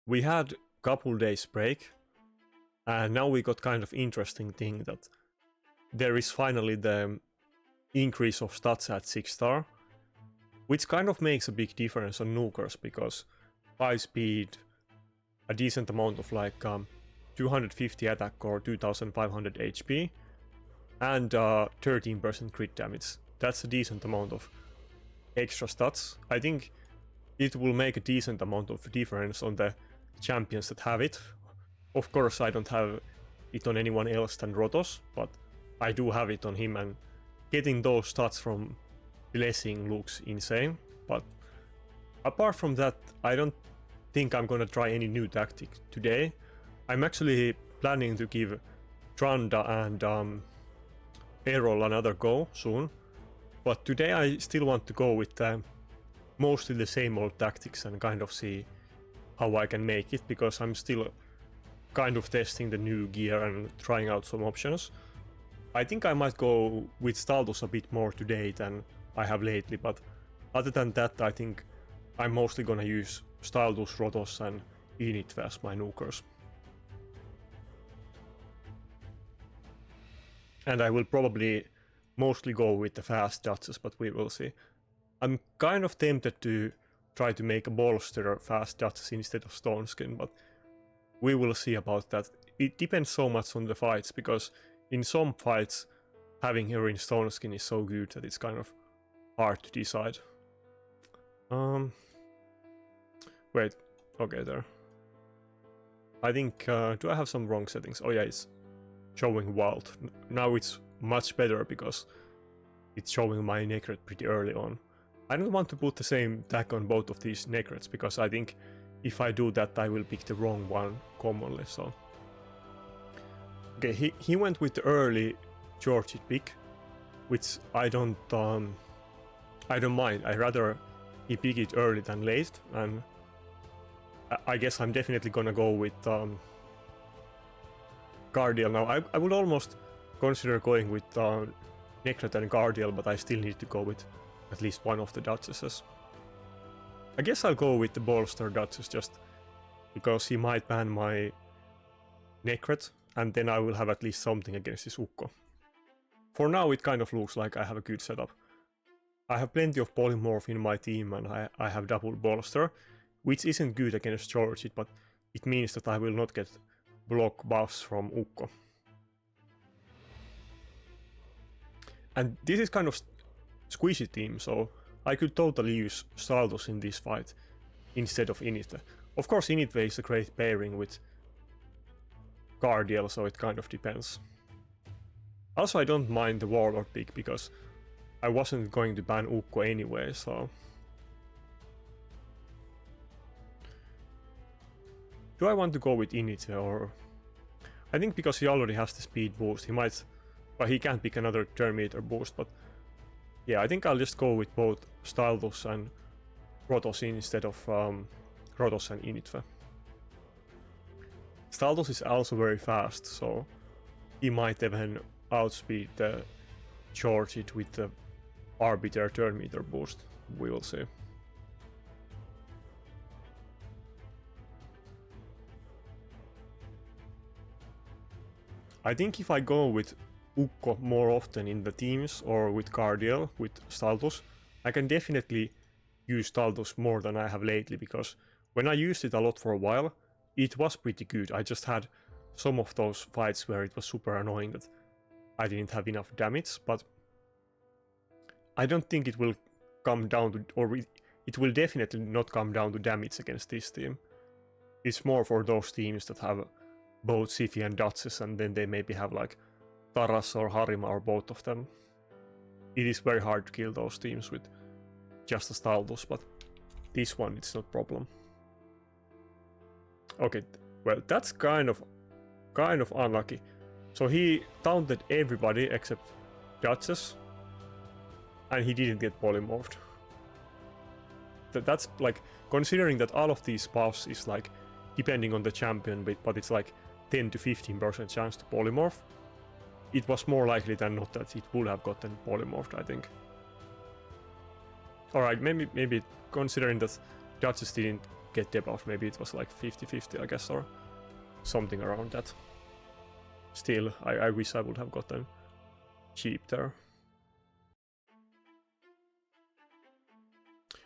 we had couple days break, and now we got kind of interesting thing that there is finally the increase of stats at 6 star, which kind of makes a big difference on nukers because high speed, a decent amount of like 250 attack or 2500 HP, and 13% crit damage. That's a decent amount of extra stats. I think it will make a decent amount of difference on the champions that have it. Of course, I don't have it on anyone else than Rotos, but I do have it on him, and getting those stats from Blessing looks insane. But apart from that, I don't think I'm gonna try any new tactic today. I'm actually planning to give Tranda and Errol another go soon, but today I still want to go with mostly the same old tactics and kind of see how I can make it, because I'm still kind of testing the new gear and trying out some options. I think I might go with Staldos a bit more today than I have lately, but other than that, I think I'm mostly gonna use Staldos, Rotos and Init as my nukers. And I will probably mostly go with the fast Duchess, but we will see. I'm kind of tempted to try to make a bolster fast Duchess instead of Stone Skin, but we will see about that. It depends so much on the fights, because in some fights having her in Stone Skin is so good that it's kind of hard to decide. Wait, okay, there. I think, do I have some wrong settings? Oh yeah, it's showing wild. Now it's much better because it's showing my Necret pretty early on. I don't want to put the same tag on both of these Necrets, because I think if I do that I will pick the wrong one commonly, so. Okay, he went with the early Georgette pick, which I don't mind. I rather he pick it early than late, and I guess I'm definitely gonna go with Guardial now. I would almost consider going with Necret and Guardial, but I still need to go with at least one of the Duchesses. I guess I'll go with the Bolster Duchess just because he might ban my Necret, and then I will have at least something against his Ukko. For now it kind of looks like I have a good setup. I have plenty of Polymorph in my team, and I have double Bolster, which isn't good against Georgette, but it means that I will not get block buffs from Ukko. And this is kind of squishy team, so I could totally use Staldos in this fight instead of Init. Of course, Init is a great pairing with Guardial, so it kind of depends. Also, I don't mind the Warlord pick because I wasn't going to ban Ukko anyway, so. Do I want to go with Init, or I think because he already has the speed boost, he might, well, he can't pick another turn meter boost, but yeah, I think I'll just go with both Staldos and Rotos instead of Rotos and Init. Staldos is also very fast, so he might even outspeed the Georgette with the Arbiter turn meter boost. We will see. I think if I go with Ukko more often in the teams or with Guardial, with Staldos, I can definitely use Staldos more than I have lately, because when I used it a lot for a while, it was pretty good. I just had some of those fights where it was super annoying that I didn't have enough damage, but I don't think it will come down to, or it will definitely not come down to damage against this team. It's more for those teams that have both Siphi and Duchess, and then they maybe have like Taras or Harima or both of them. It is very hard to kill those teams with just a Staldos, but this one it's not problem. Okay, well that's kind of unlucky. So he taunted everybody except Duchess, and he didn't get polymorphed. That's like, considering that all of these buffs is like depending on the champion, but it's like 10 to 15% chance to polymorph. It was more likely than not that it would have gotten polymorphed, I think. Alright, maybe considering that Duchess didn't get debuffed. Maybe it was like 50-50, I guess, or something around that. Still, I wish I would have gotten cheap there.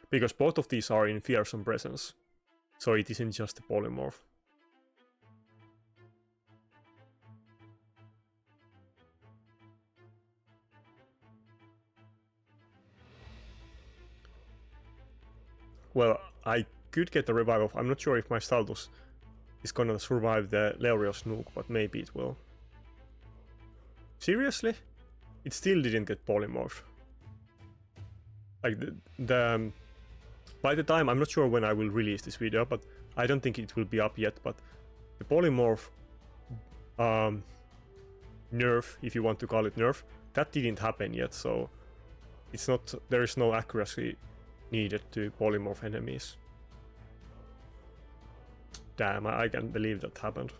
Because both of these are in Fearsome Presence, so it isn't just a polymorph. Well, I could get the revive of. I'm not sure if my Staldus is gonna survive the Leorios nuke, but maybe it will. Seriously? It still didn't get polymorph. Like by the time, I'm not sure when I will release this video, but I don't think it will be up yet, but the polymorph nerf, if you want to call it nerf, that didn't happen yet, so it's not, there is no accuracy needed to polymorph enemies. Damn, I can't believe that happened.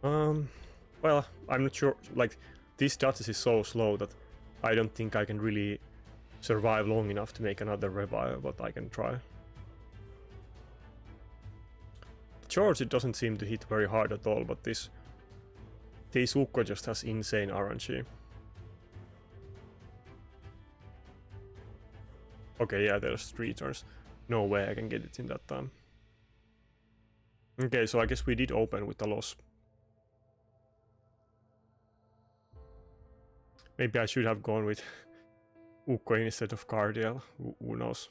Well, I'm not sure, like, this status is so slow that I don't think I can really survive long enough to make another revive, but I can try. George, it doesn't seem to hit very hard at all, but this Ukko just has insane RNG. Okay, yeah, there's 3 turns. No way I can get it in that time. Okay, so I guess we did open with a loss. Maybe I should have gone with Ukko instead of Cardiel, who knows.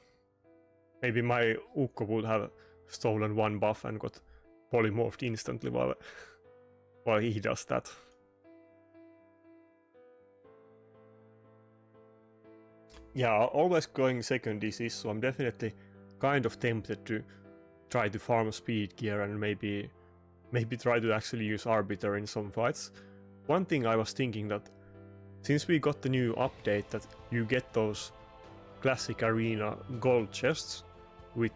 Maybe my Ukko would have stolen 1 buff and got polymorphed instantly while he does that. Yeah, always going second is, so I'm definitely kind of tempted to try to farm speed gear and maybe try to actually use Arbiter in some fights. One thing I was thinking that since we got the new update that you get those Classic Arena gold chests with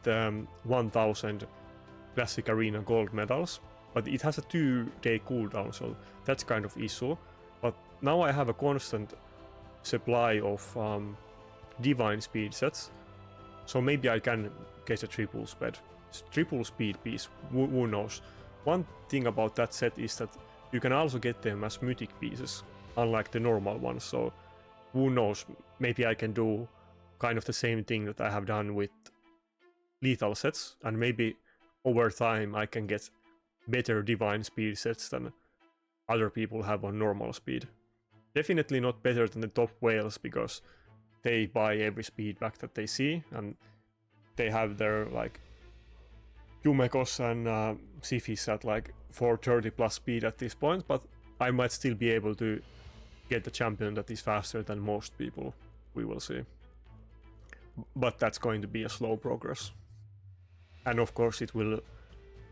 1000 Classic Arena gold medals, but it has a 2-day cooldown, so that's kind of issue. But now I have a constant supply of divine speed sets, so maybe I can get a triple speed piece, who knows. One thing about that set is that you can also get them as mythic pieces, unlike the normal ones, so who knows, maybe I can do kind of the same thing that I have done with lethal sets, and maybe over time I can get better divine speed sets than other people have on normal speed. Definitely not better than the top whales, because they buy every speed back that they see, and they have their like Yumekos and Sifis at like 430 plus speed at this point, but I might still be able to get a champion that is faster than most people. We will see. But that's going to be a slow progress. And of course it will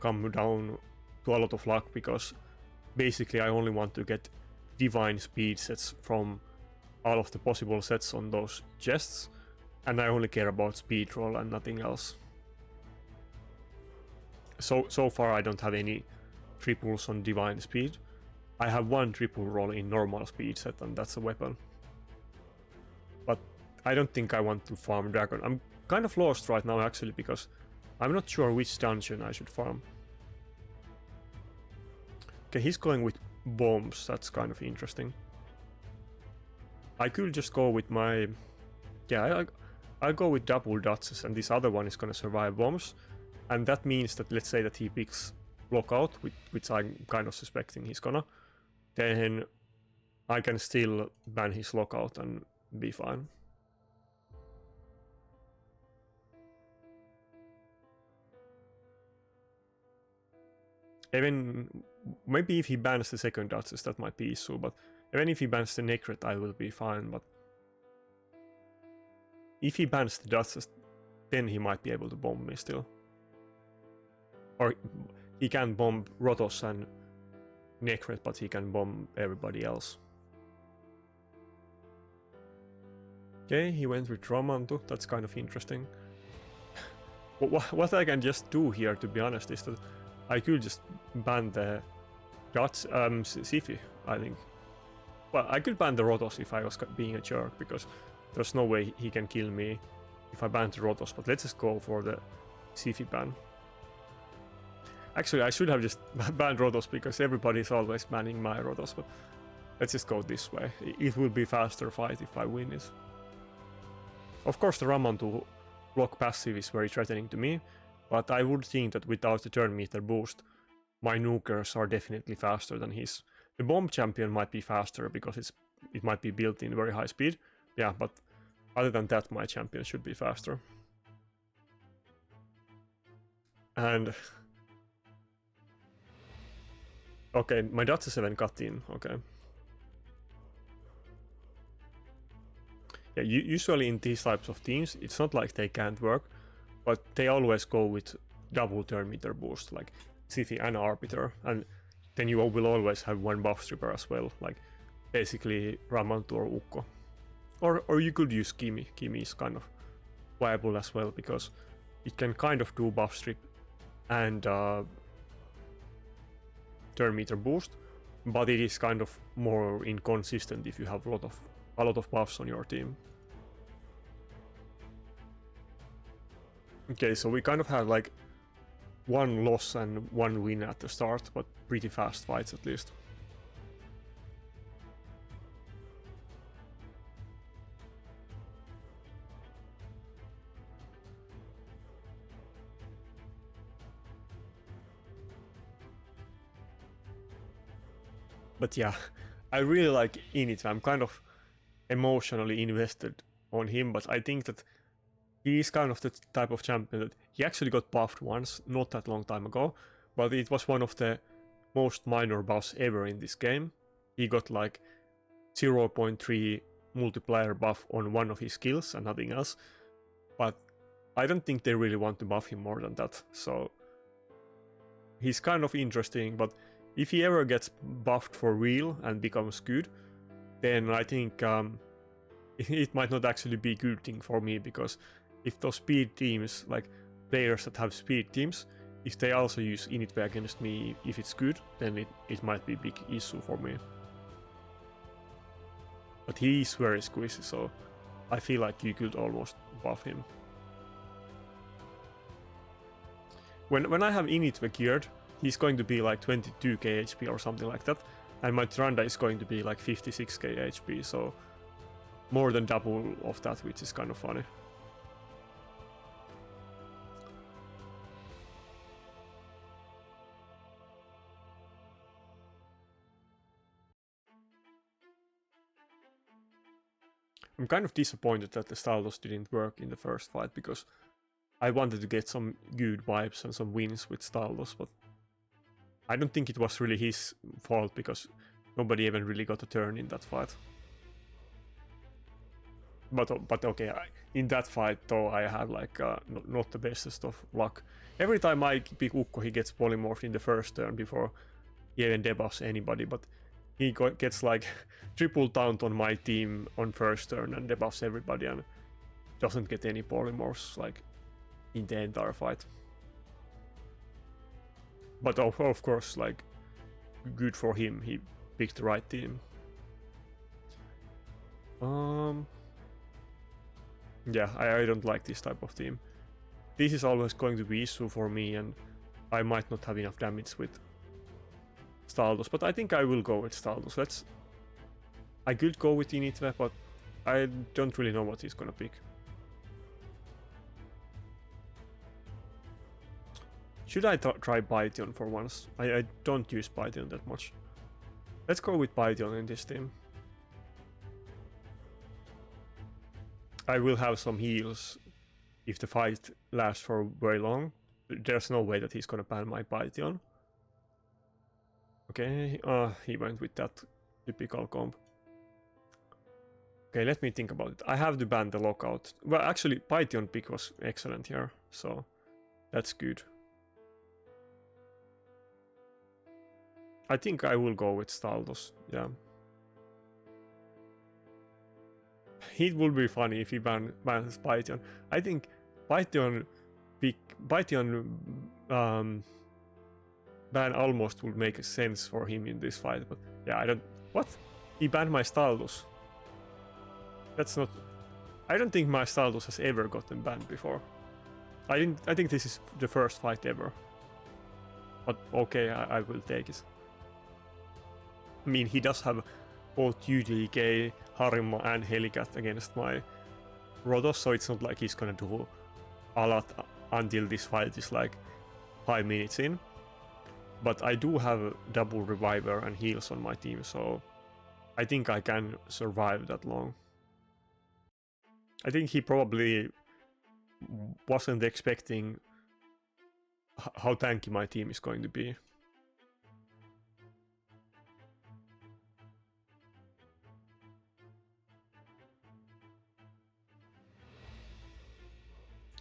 come down to a lot of luck, because basically I only want to get divine speed sets from all of the possible sets on those chests, and I only care about speed roll and nothing else. So far I don't have any triples on divine speed. I have 1 triple roll in normal speed set, and that's a weapon. But I don't think I want to farm dragon. I'm kind of lost right now actually, because I'm not sure which dungeon I should farm. Okay, he's going with bombs, that's kind of interesting. I could just go with my... Yeah, I'll go with double dots, and this other one is gonna survive bombs. And that means that, let's say that he picks lockout, which I'm kind of suspecting he's gonna, then I can still ban his lockout and be fine. Even maybe if he bans the second Duchess, that might be issue, but even if he bans the Nakarada, I will be fine. But if he bans the Duchess, then he might be able to bomb me still. Or he can bomb Rotos and Nakarada, but he can bomb everybody else. Okay, he went with Ramantu, that's kind of interesting. What I can just do here, to be honest, is that I could just ban the Sifi, I think. Well, I could ban the Rotos if I was being a jerk, because there's no way he can kill me if I ban the Rotos, but let's just go for the Sifi ban. Actually, I should have just banned rotos because everybody's always banning my rotos, but let's just go this way. It will be faster fight if I win it. Of course, the Raman to block passive is very threatening to me, but I would think that without the turn meter boost, my nukers are definitely faster than his. The bomb champion might be faster because it might be built in very high speed. Yeah, but other than that, my champion should be faster. And okay, my Datsa 7 got in. Okay. Yeah, usually in these types of teams, it's not like they can't work, but they always go with double turn meter boost, like City and Arbiter, and then you will always have one buff stripper as well, like basically Ramantu or Ukko. Or you could use Kimi. Kimi is kind of viable as well because it can kind of do buff strip and turn meter boost, but it is kind of more inconsistent if you have a lot of buffs on your team. Okay, so we kind of had like one loss and one win at the start, but pretty fast fights at least. But yeah, I really like Init. I'm kind of emotionally invested on him, but I think that he is kind of the type of champion that he actually got buffed once, not that long time ago, but it was one of the most minor buffs ever in this game. He got like 0.3 multiplier buff on one of his skills and nothing else, but I don't think they really want to buff him more than that, so he's kind of interesting, but if he ever gets buffed for real and becomes good, then I think it might not actually be a good thing for me, because if those speed teams, like players that have speed teams, if they also use Initve against me, if it's good, then it might be a big issue for me. But he is very squishy, so I feel like you could almost buff him. When I have Initve geared, he's going to be like 22k HP or something like that, and my Tranda is going to be like 56k HP, so more than double of that, which is kind of funny. I'm kind of disappointed that the Staldos didn't work in the first fight, because I wanted to get some good vibes and some wins with Staldos, but I don't think it was really his fault, because nobody even really got a turn in that fight. But okay, in that fight though, I had like not the bestest of luck. Every time I pick Ukko, he gets polymorphed in the first turn before he even debuffs anybody, but he gets like triple taunt on my team on first turn and debuffs everybody and doesn't get any polymorphs like in the entire fight. But of course, like, good for him, he picked the right team. Yeah, I don't like this type of team. This is always going to be issue for me, and I might not have enough damage with Staldos, but I think I will go with Staldos. I could go with Initve, but I don't really know what he's gonna pick. Should I try Python for once? I don't use Python that much. Let's go with Python in this team. I will have some heals if the fight lasts for very long. There's no way that he's gonna ban my Python. Okay, he went with that typical comp. Okay, let me think about it. I have to ban the lockout. Well, actually, Python pick was excellent here, so that's good. I think I will go with Staldos, yeah. It would be funny if he bans Python. I think Python ban almost would make sense for him in this fight, but yeah, I don't... What? He banned my Staldos. That's not... I don't think my Staldos has ever gotten banned before. I think this is the first fight ever. But okay, I will take it. I mean, he does have both UDK, Harima, and Helicat against my rotos, so it's not like he's gonna do a lot until this fight is like 5 minutes in. But I do have double reviver and heals on my team, so I think I can survive that long. I think he probably wasn't expecting how tanky my team is going to be.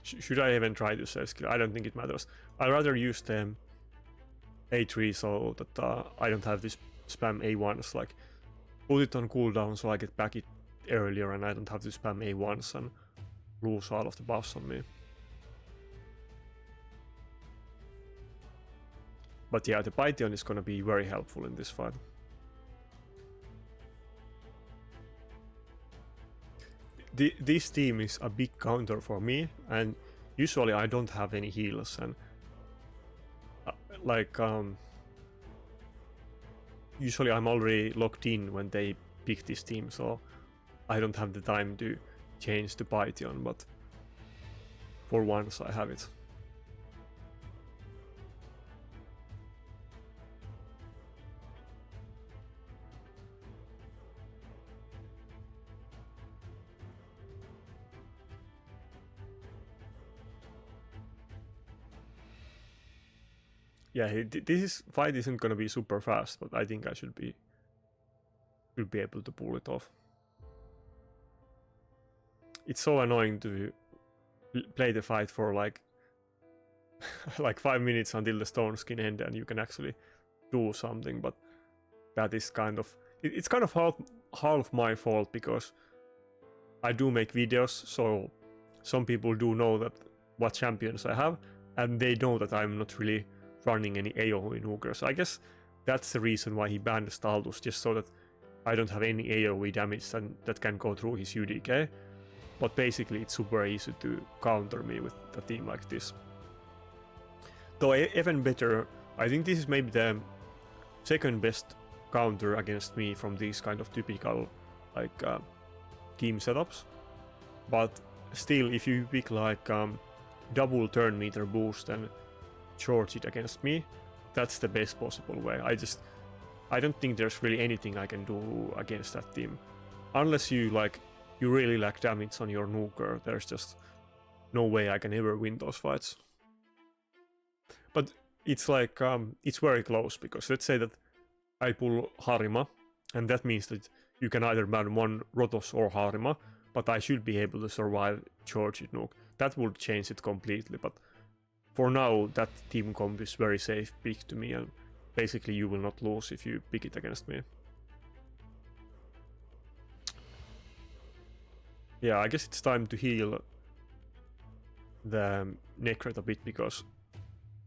Should I even try to save skill? I don't think it matters. I'd rather use the A3 so that I don't have this spam A1s, like put it on cooldown so I get back it earlier and I don't have to spam A1s and lose all of the buffs on me. But yeah, the Python is gonna be very helpful in this fight. This team is a big counter for me, and usually I don't have any heals, and usually I'm already locked in when they pick this team, so I don't have the time to change the Python, but for once I have it. Yeah, this fight isn't gonna be super fast, but I think I should be able to pull it off. It's so annoying to play the fight for like 5 minutes until the stone skin end and you can actually do something, but that is kind of it's kind of half my fault because I do make videos, so some people do know that what champions I have, and they know that I'm not really running any AoE nuker. So I guess that's the reason why he banned Staldus, just so that I don't have any AoE damage that can go through his UDK. But basically it's super easy to counter me with a team like this. Though even better, I think this is maybe the second best counter against me from these kind of typical like team setups. But still, if you pick like double turn meter boost and charge it against me, that's the best possible way. I don't think there's really anything I can do against that team, unless you really lack damage on your nuker. There's just no way I can ever win those fights. But it's like it's very close, because let's say that I pull Harima, and that means that you can either ban one Rotos or Harima, but I should be able to survive charged nuke. That would change it completely, but for now, that team comp is very safe pick to me, and basically you will not lose if you pick it against me. Yeah, I guess it's time to heal the Nakarada a bit, because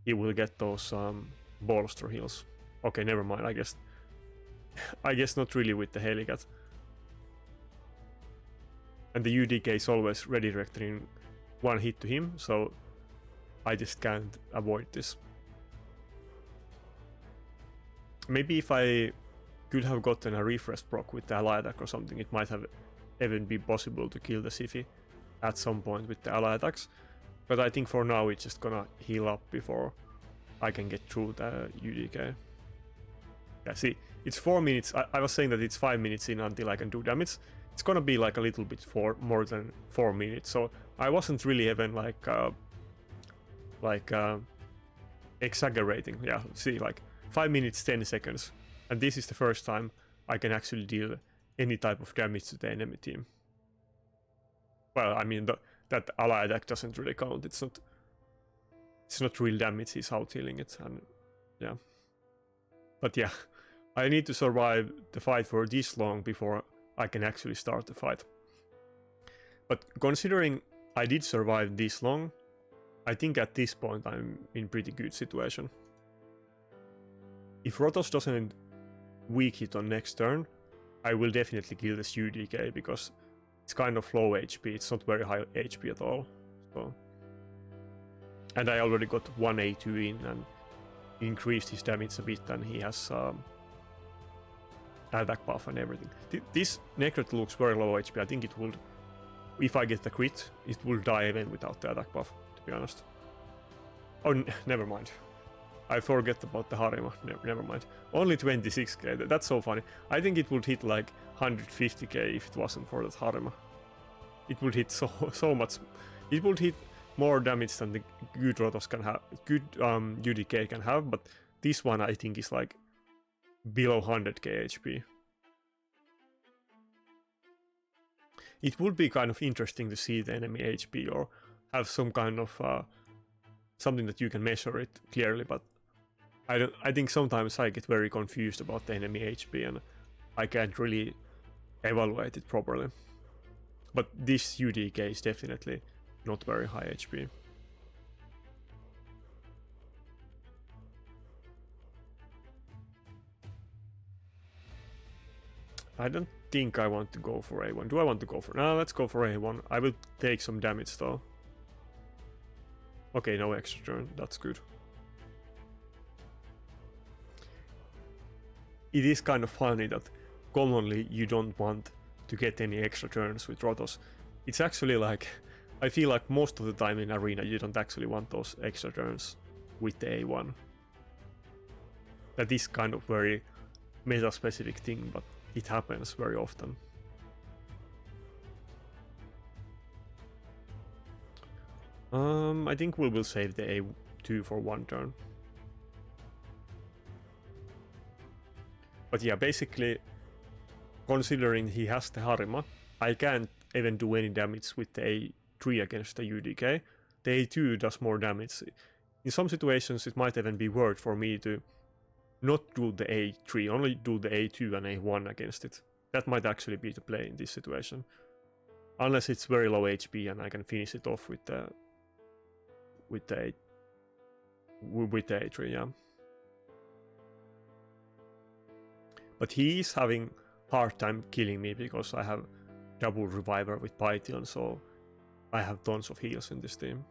he will get those bolster heals. Okay, never mind, I guess not really with the Helicat. And the UDK is always redirecting one hit to him, so I just can't avoid this. Maybe if I could have gotten a refresh proc with the ally attack or something, it might have even been possible to kill the Siphi at some point with the ally attacks. But I think for now it's just gonna heal up before I can get through the UDK. Yeah, see, it's 4 minutes. I was saying that it's 5 minutes in until I can do damage. It's gonna be like a little bit more than 4 minutes, so I wasn't really even exaggerating. Yeah, see, like 5 minutes 10 seconds, and this is the first time I can actually deal any type of damage to the enemy team. Well, I mean, that ally attack doesn't really count. It's not real damage. He's out healing it, and yeah. But yeah, I need to survive the fight for this long before I can actually start the fight. But considering I did survive this long, I think at this point I'm in pretty good situation. If Rotos doesn't weak hit on next turn, I will definitely kill this UDK, because it's kind of low HP, it's not very high HP at all. So And I already got one A2 in and increased his damage a bit, and he has attack buff and everything. This Nakarada looks very low HP. I think it will, if I get the crit, it will die even without the attack buff, to be honest. Oh, never mind. I forget about the Harima. Never mind. Only 26k. That's so funny. I think it would hit like 150k if it wasn't for that Harima. It would hit so much. It would hit more damage than the good rotos can have. Good UDK can have, but this one I think is like below 100k HP. It would be kind of interesting to see the enemy HP or have some kind of something that you can measure it clearly, but I think sometimes I get very confused about the enemy HP and I can't really evaluate it properly. But this UDK is definitely not very high HP. I don't think I want to go for A1. Do I want to go for... No, let's go for A1. I will take some damage though. Okay, no extra turn. That's good. It is kind of funny that commonly you don't want to get any extra turns with rotos. It's actually like, I feel like most of the time in arena you don't actually want those extra turns with the A1. That is kind of very meta specific thing, but it happens very often. I think we will save the A2 for one turn. But yeah, basically, considering he has the Harima, I can't even do any damage with the A3 against the UDK. The A2 does more damage. In some situations, it might even be worth for me to not do the A3, only do the A2 and A1 against it. That might actually be the play in this situation. Unless it's very low HP and I can finish it off with the A3, yeah. But he is having hard time killing me because I have double reviver with Python, so I have tons of heals in this team.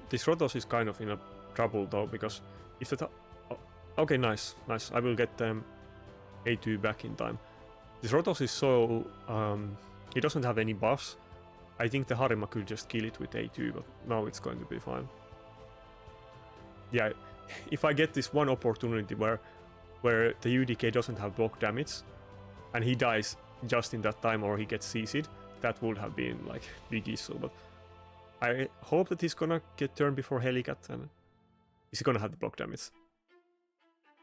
This rotos is kind of in a trouble though, because if that... okay, nice. I will get them A2 back in time. This rotos is so... he doesn't have any buffs. I think the Harima could just kill it with A2, but now it's going to be fine. Yeah, if I get this one opportunity where the UDK doesn't have block damage, and he dies just in that time or he gets CC'd, that would have been like big issue, but I hope that he's gonna get turned before Helicat, and is he gonna have the block damage?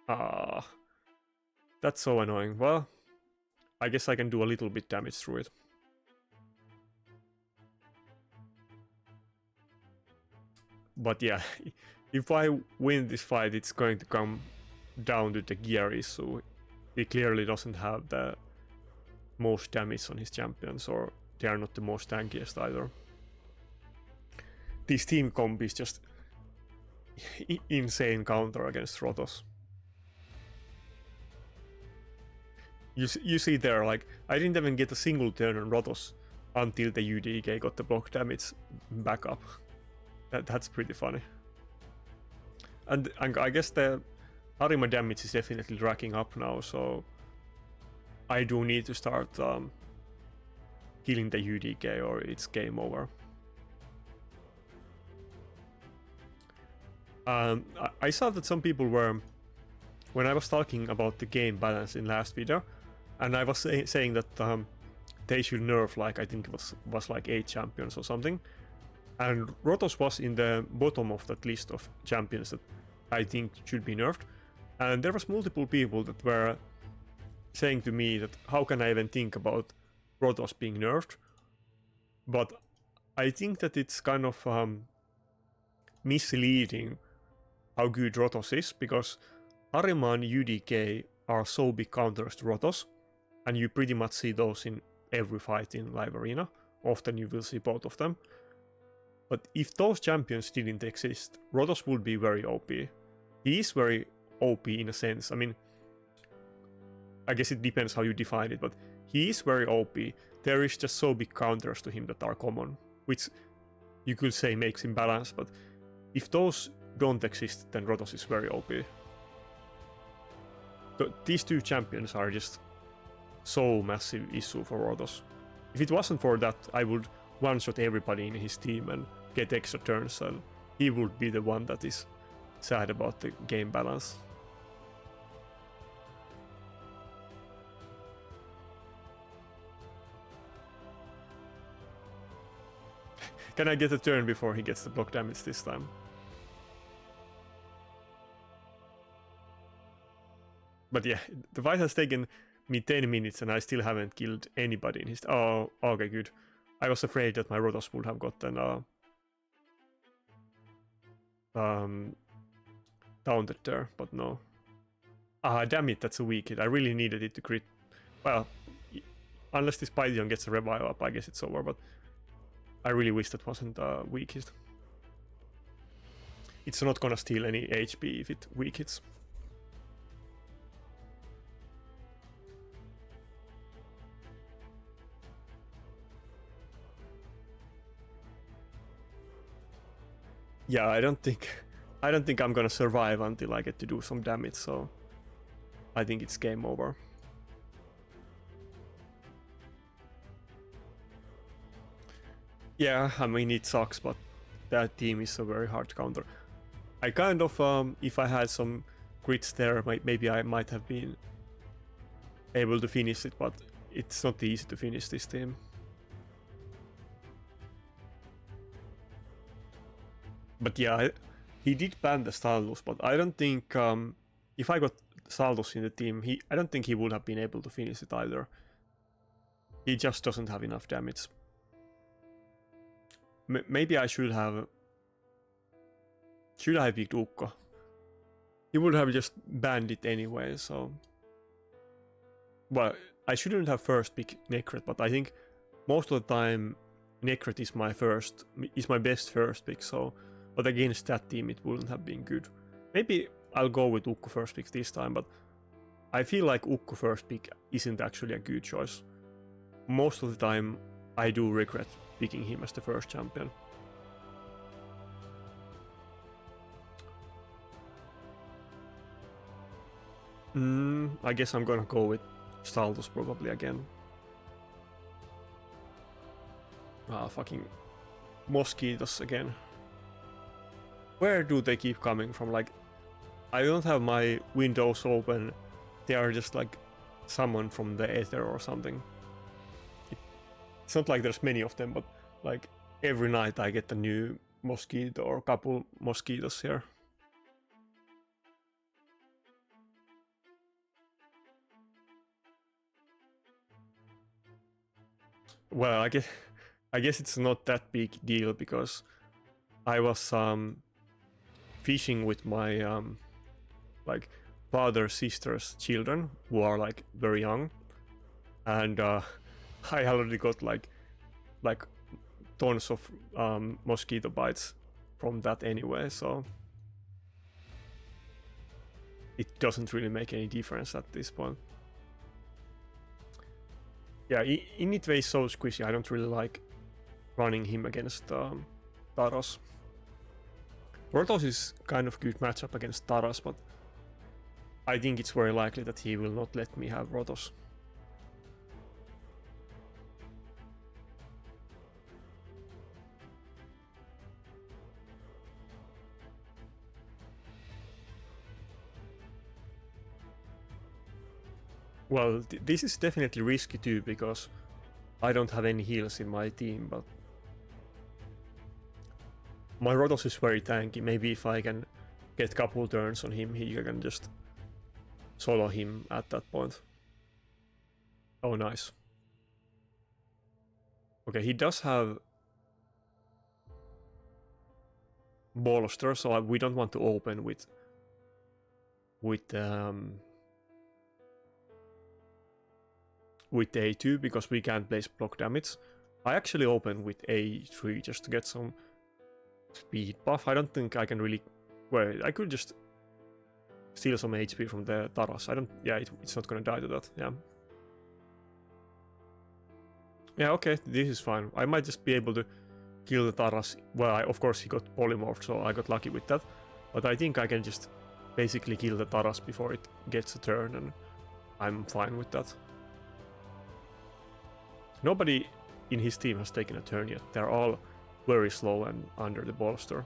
That's so annoying. Well, I guess I can do a little bit damage through it. But yeah, if I win this fight, it's going to come down to the gear issue. He clearly doesn't have the most damage on his champions, or they are not the most tankiest either. This team comp is just insane counter against rotos. You see there, like, I didn't even get a single turn on rotos until the UDK got the block damage back up. That's pretty funny. And I guess the Harima damage is definitely racking up now, so I do need to start killing the UDK or it's game over. I saw that some people were, when I was talking about the game balance in last video, and I was saying that they should nerf, like, I think it was like 8 champions or something, and rotos was in the bottom of that list of champions that I think should be nerfed, and there was multiple people that were saying to me that how can I even think about rotos being nerfed, but I think that it's kind of misleading how good rotos is, because Harima and UDK are so big counters to rotos, and you pretty much see those in every fight in live arena. Often you will see both of them. But if those champions didn't exist, rotos would be very OP. He is very OP in a sense. I mean, I guess it depends how you define it, but he is very OP. There is just so big counters to him that are common, which you could say makes him balanced, but if those don't exist, then Rotos is very OP. These two champions are just so massive issue for Rotos. If it wasn't for that, I would one-shot everybody in his team and get extra turns, and he would be the one that is sad about the game balance. Can I get a turn before he gets the block damage this time? But yeah, the fight has taken me 10 minutes and I still haven't killed anybody in his... Oh, okay, good. I was afraid that my Rotos would have gotten taunted there, but no. Damn it, that's a weak hit. I really needed it to crit. Well, unless this Python gets a revive up, I guess it's over, but I really wish that wasn't weak hit. It's not gonna steal any HP if it weak hits. Yeah, I don't think I'm gonna survive until I get to do some damage, so I think it's game over. Yeah, I mean it sucks, but that team is a very hard to counter. I kind of, if I had some crits there, maybe I might have been able to finish it, but it's not easy to finish this team. But yeah, he did ban the Saldus, but I don't think if I got Saldus in the team, I don't think he would have been able to finish it either. He just doesn't have enough damage. Maybe I should have picked Ukko. He would have just banned it anyway, so... Well, I shouldn't have first picked Nakarada, but I think most of the time Nakarada is my best first pick, so... But against that team it wouldn't have been good. Maybe I'll go with Ukko first pick this time, but I feel like Ukko first pick isn't actually a good choice. Most of the time I do regret picking him as the first champion. I guess I'm gonna go with Saldus probably again. Fucking mosquitoes again. Where do they keep coming from? Like, I don't have my windows open. They are just like someone from the ether or something. It's not like there's many of them, but like every night I get a new mosquito or a couple mosquitoes here. Well, I guess it's not that big deal because I was fishing with my like father, sister's children who are like very young, and I already got like tons of mosquito bites from that anyway, so it doesn't really make any difference at this point. Yeah, initi is so squishy. I don't really like running him against Taros. Rotos is kind of good matchup against Taras, but I think it's very likely that he will not let me have Rotos. Well, this is definitely risky too, because I don't have any heals in my team, but my Rotos is very tanky. Maybe if I can get a couple turns on him, he can just solo him at that point. Oh, nice. Okay, he does have Bolster, so we don't want to open with A2 because we can't place block damage. I actually open with A3 just to get some speed buff. I don't think I can really... Well, I could just steal some HP from the Taras. I don't... Yeah, it's not gonna die to that, yeah. Yeah, okay, this is fine. I might just be able to kill the Taras. Well, of course he got polymorphed, so I got lucky with that. But I think I can just basically kill the Taras before it gets a turn, and I'm fine with that. Nobody in his team has taken a turn yet. They're all very slow and under the bolster.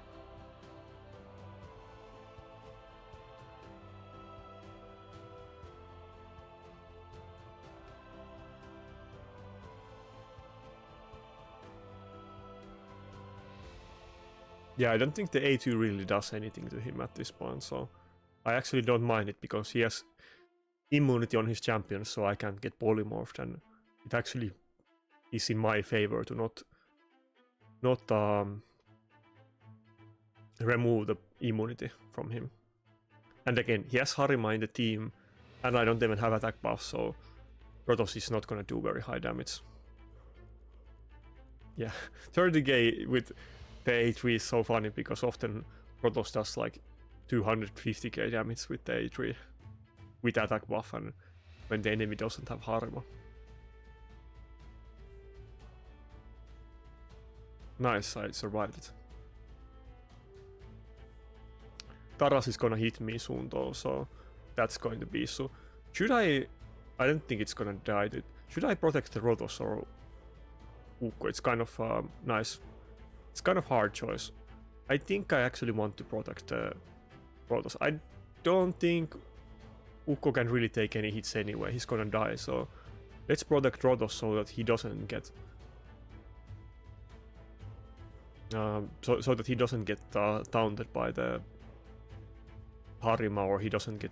Yeah, I don't think the A2 really does anything to him at this point, so I actually don't mind it because he has immunity on his champions, so I can't get polymorphed, and it actually is in my favor to not remove the immunity from him. And again, he has Harima in the team, and I don't even have attack buff, so Rotos is not gonna do very high damage. Yeah, 30k with the A3 is so funny because often Rotos does like 250k damage with the A3 with attack buff, and when the enemy doesn't have Harima. Nice, I survived it. Taras is gonna hit me soon though, so that's going to be so. Should I don't think it's gonna die. Should I protect the Rotos or Ukko? It's kind of nice. It's kind of hard choice. I think I actually want to protect the Rotos. I don't think Ukko can really take any hits anyway. He's gonna die, so let's protect Rotos so that he doesn't get so that he doesn't get taunted by the Harima, or he doesn't get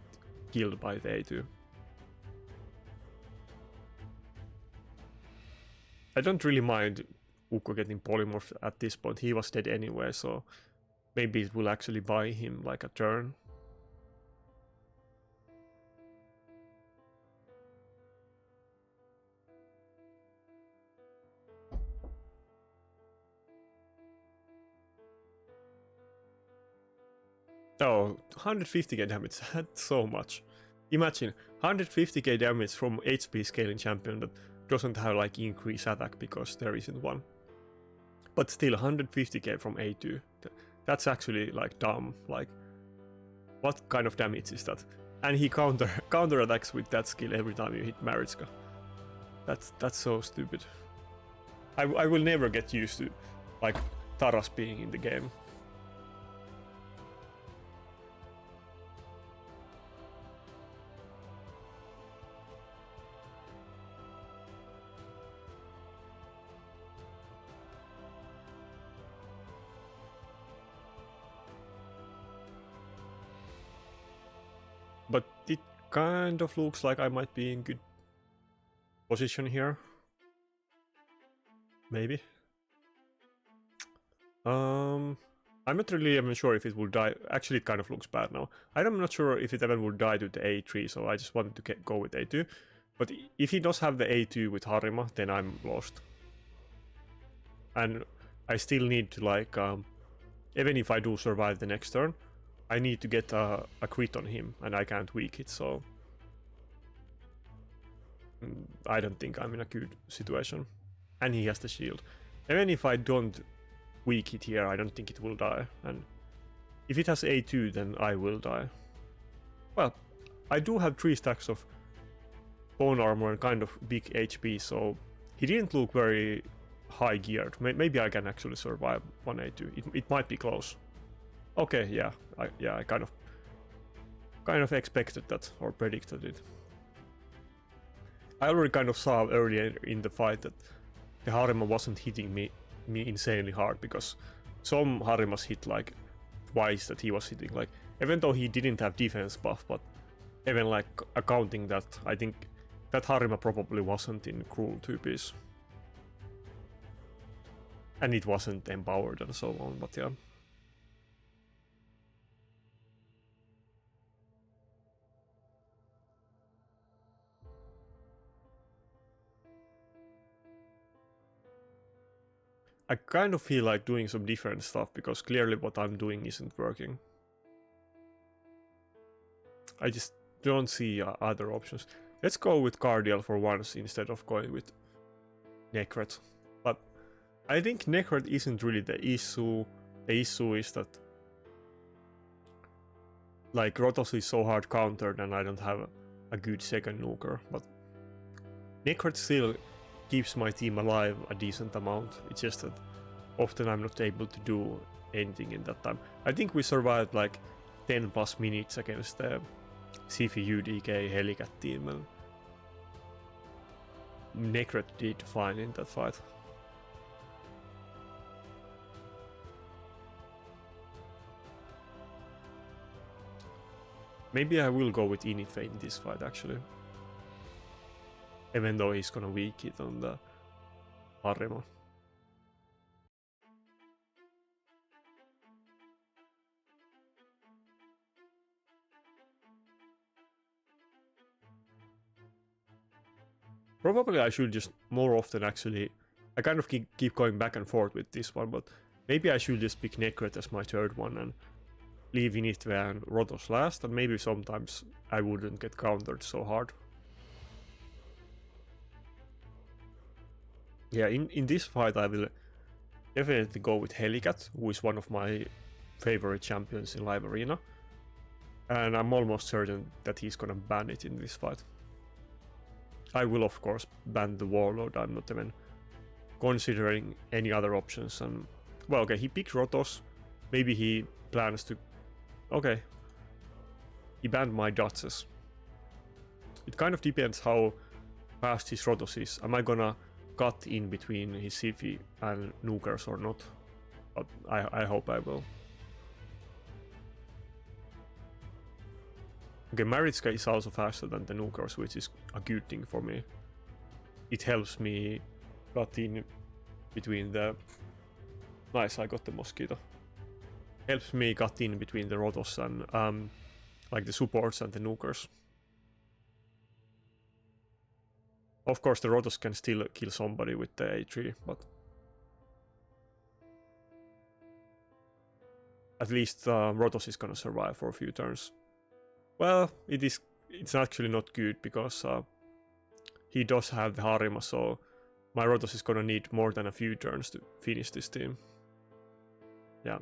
killed by the A2. I don't really mind Ukko getting polymorphed at this point. He was dead anyway, so maybe it will actually buy him like a turn. Oh, 150k damage, that's so much. Imagine 150k damage from HP scaling champion that doesn't have like increased attack because there isn't one. But still 150k from A2. That's actually like dumb. Like, what kind of damage is that? And he counter attacks with that skill every time you hit Maritzka. That's so stupid. I will never get used to like Taras being in the game. But it kind of looks like I might be in good position here. Maybe. I'm not really even sure if it will die. Actually, it kind of looks bad now. I'm not sure if it even will die to the A3, so I just wanted to go with A2. But if he does have the A2 with Harima, then I'm lost. And I still need to like, even if I do survive the next turn, I need to get a crit on him, and I can't weak it, so I don't think I'm in a good situation. And he has the shield. Even if I don't weak it here, I don't think it will die. And if it has A2, then I will die. Well, I do have 3 stacks of bone armor and kind of big HP, so he didn't look very high geared. Maybe I can actually survive 1 A2. It might be close. Okay, yeah, I kind of expected that or predicted it. I already kind of saw earlier in the fight that the Harima wasn't hitting me insanely hard, because some Harimas hit like twice that he was hitting. Like, even though he didn't have defense buff, but even like accounting that, I think that Harima probably wasn't in Cruel 2-piece. And it wasn't empowered and so on, but yeah. I kind of feel like doing some different stuff, because clearly what I'm doing isn't working. I just don't see other options. Let's go with Cardial for once instead of going with Necret. But I think Necret isn't really the issue. The issue is that like Rotos is so hard countered and I don't have a good second nuker, but Necret still keeps my team alive a decent amount. It's just that often I'm not able to do anything in that time. I think we survived like 10 plus minutes against the Sifi UDK Helicat team, and Necret did fine in that fight. Maybe I will go with init in this fight actually. Even though he's gonna weak it on the Harima. Probably I should just more often actually. I kind of keep going back and forth with this one, but maybe I should just pick Necret as my third one and leave Initve and Rotos last, and maybe sometimes I wouldn't get countered so hard. Yeah, in this fight I will definitely go with Helicat, who is one of my favorite champions in Live Arena. And I'm almost certain that he's gonna ban it in this fight. I will of course ban the Warlord, I'm not even considering any other options. And well, okay, he picked Rotos. Maybe he plans to... Okay. He banned my Duchess. It kind of depends how fast his Rotos is. Am I gonna cut in between his Sifi and nukers or not? But I hope I will. Okay, Maritska is also faster than the nukers, which is a good thing for me. It helps me cut in between the... Nice, I got the mosquito. Helps me cut in between the Rotos and like the supports and the nukers. Of course, the Rotos can still kill somebody with the A3, but at least Rotos is gonna survive for a few turns. Well, it's actually not good because he does have the Harima, so my Rotos is gonna need more than a few turns to finish this team. Yeah.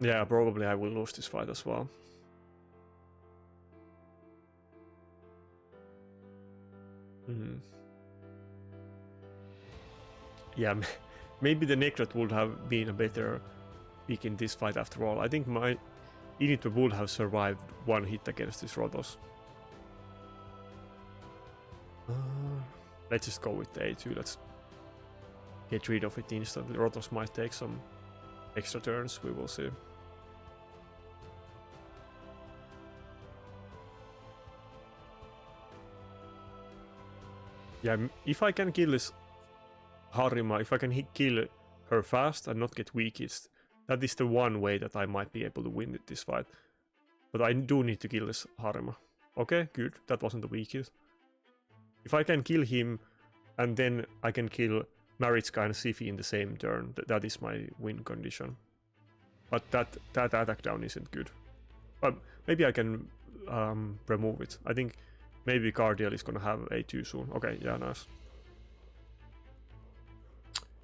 Yeah, probably I will lose this fight as well. Yeah, maybe the Necret would have been a better pick in this fight after all. I think my Initi would have survived one hit against this Rotos. Let's just go with the A2. Let's get rid of it instantly. Rotos might take some extra turns, we will see. Yeah, if I can kill this Harima, if I can kill her fast and not get weakest, that is the one way that I might be able to win this fight. But I do need to kill this Harima. Okay, good. That wasn't the weakest. If I can kill him, and then I can kill Maritska and Sifi in the same turn, that is my win condition. But that attack down isn't good. But maybe I can remove it. I think maybe Cardiel is gonna have A2 soon. Okay, yeah, nice.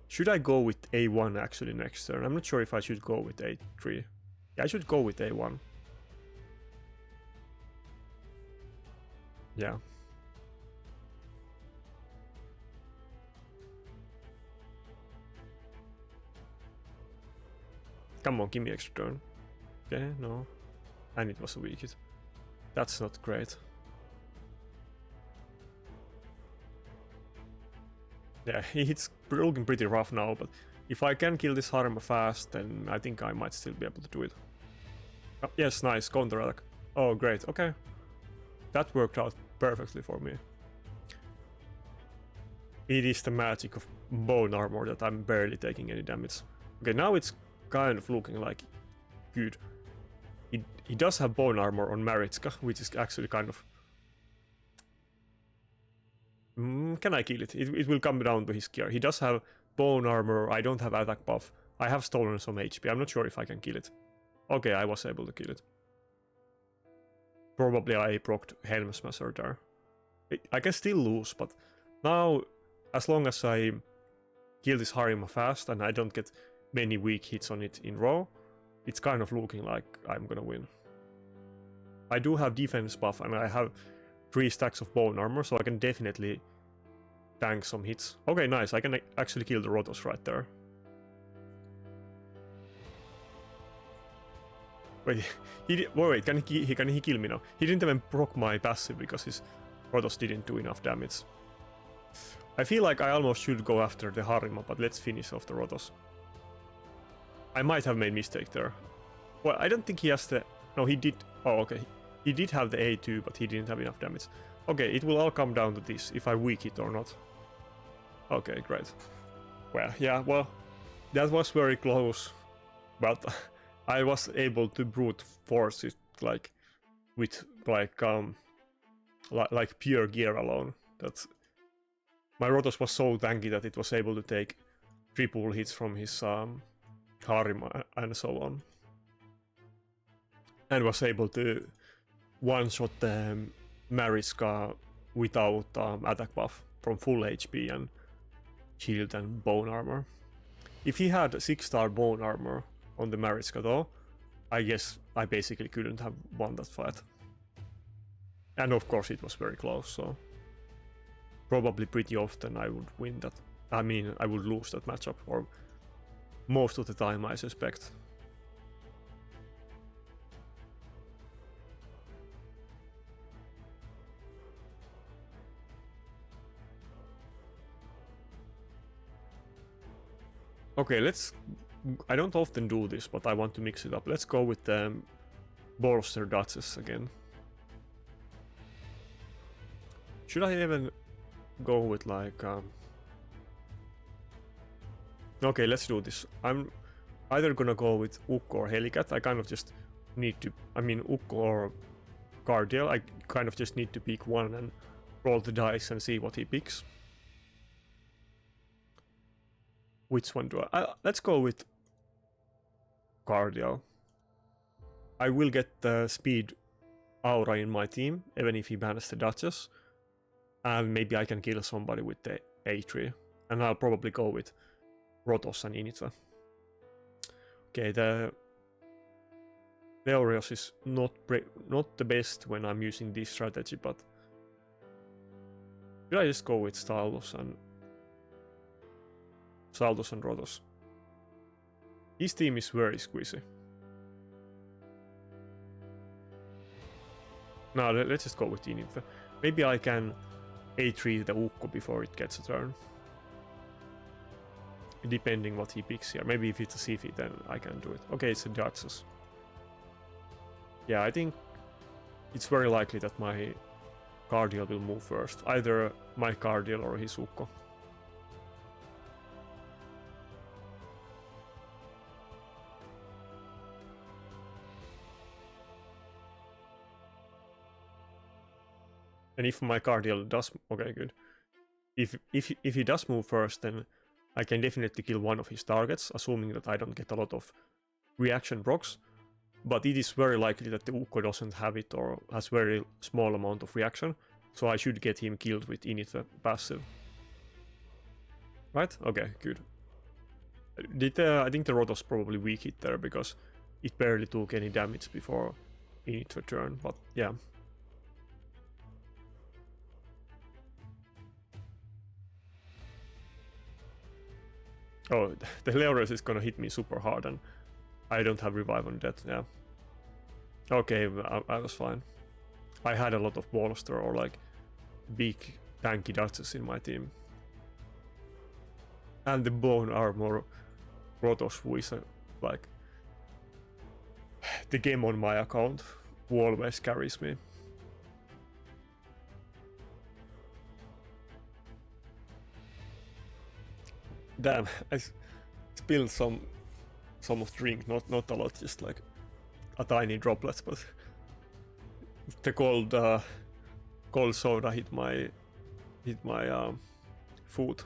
Should I go with A1 actually next turn? I'm not sure if I should go with A3. Yeah, I should go with A1. Yeah. Come on, give me extra turn. Okay, no. And it was a weak hit. That's not great. Yeah, it's looking pretty rough now, but if I can kill this Harima fast, then I think I might still be able to do it. Oh, yes, nice, counter attack. Oh, great, okay. That worked out perfectly for me. It is the magic of bone armor that I'm barely taking any damage. Okay, now it's kind of looking like good. He does have bone armor on Maritska, which is actually kind of... can I kill it? It will come down to his gear. He does have bone armor, I don't have attack buff. I have stolen some HP, I'm not sure if I can kill it. Okay, I was able to kill it. Probably I procced Helm Smasher there. I can still lose, but now, as long as I kill this Harima fast and I don't get many weak hits on it in row, it's kind of looking like I'm gonna win. I do have defense buff and I have 3 stacks of bone armor, so I can definitely tank some hits. Okay, nice, I can actually kill the rotos right there. Wait, wait, can he kill me now? He didn't even proc my passive because his rotos didn't do enough damage. I feel like I almost should go after the Harima, but let's finish off the rotos. I might have made a mistake there. Well, I don't think he has the... No, he did... Oh, okay. He did have the A2, but he didn't have enough damage. Okay, it will all come down to this, if I weak it or not. Okay, great. Well, yeah, well, that was very close. But I was able to brute force it, like, with, like pure gear alone. That's... My rotos was so tanky that it was able to take triple hits from his Harima and so on. And was able to one-shot the Mariska without attack buff from full HP and shield and bone armor. If he had 6-star bone armor on the Mariska though, I guess I basically couldn't have won that fight. And of course it was very close, so probably pretty often I would win that. I mean, I would lose that matchup, or most of the time I suspect. Okay, let's... I don't often do this, but I want to mix it up. Let's go with the bolster Duchess again. Should I even go with like... Okay, let's do this. I'm either gonna go with Ukko or Helicat. I kind of just need to... I mean, Ukko or Cardiel. I kind of just need to pick one and roll the dice and see what he picks. Which one do I... let's go with Cardiel. I will get the speed aura in my team, even if he bans the Duchess. And maybe I can kill somebody with the A3. And I'll probably go with rotos and initi. Okay, the Leorios is not the best when I'm using this strategy, but should I just go with Staldos and rotos? His team is very squeezy. Now let's just go with initi. Maybe I can A3 the Ukko before it gets a turn. Depending what he picks here. Maybe if it's a Sifi, then I can do it. Okay, it's a Duchess. Yeah, I think it's very likely that my Cardiel will move first. Either my Cardiel or his Ukko. And if my Cardiel does... Okay, good. If he does move first, then I can definitely kill one of his targets, assuming that I don't get a lot of reaction procs. But it is very likely that the Ukko doesn't have it or has very small amount of reaction, so I should get him killed with initi passive. Right? Okay, good. I think the rotos probably weak hit there because it barely took any damage before initi turn, but yeah. Oh, the Leorios is gonna hit me super hard and I don't have revive on that, yeah. Okay, I was fine. I had a lot of bolster or like big tanky Duchess in my team. And the bone armor rotos, who is like the game on my account, who always carries me. Damn, I spilled some of drink, not a lot, just like a tiny droplet, but the cold soda hit my foot.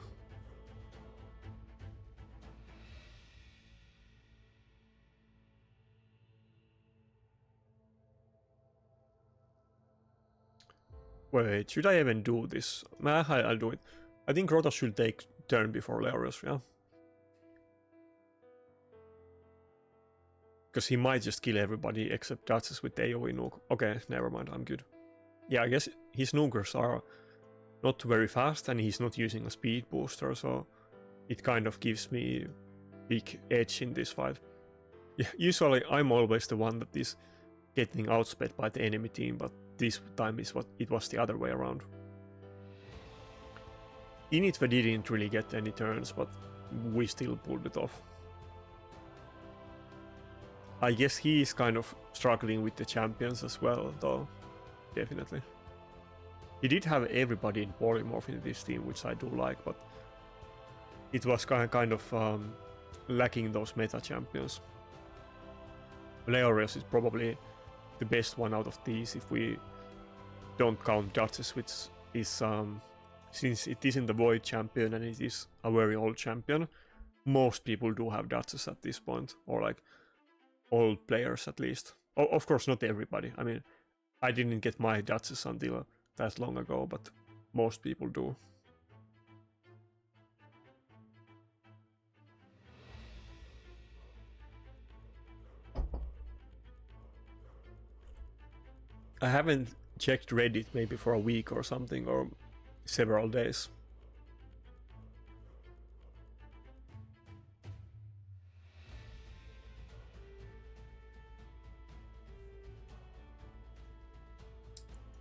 Wait, should I even do this? Nah, I'll do it. I think rotos should take turn before Leorios, yeah. Because he might just kill everybody except Duchess with the AoE nuke. Okay, never mind, I'm good. Yeah, I guess his nukers are not very fast and he's not using a speed booster, so it kind of gives me big edge in this fight. Yeah, usually I'm always the one that is getting outsped by the enemy team, but this time it was the other way around. Initve didn't really get any turns, but we still pulled it off. I guess he is kind of struggling with the champions as well, though. Definitely. He did have everybody in polymorph in this team, which I do like, but it was kind of lacking those meta champions. Leorios is probably the best one out of these if we don't count Duchess, which is since it isn't the Void champion and it is a very old champion, most people do have Duchess at this point, or like old players at least. Of course, not everybody. I mean, I didn't get my Duchess until that long ago, but most people do. I haven't checked Reddit maybe for a week or something, or several days.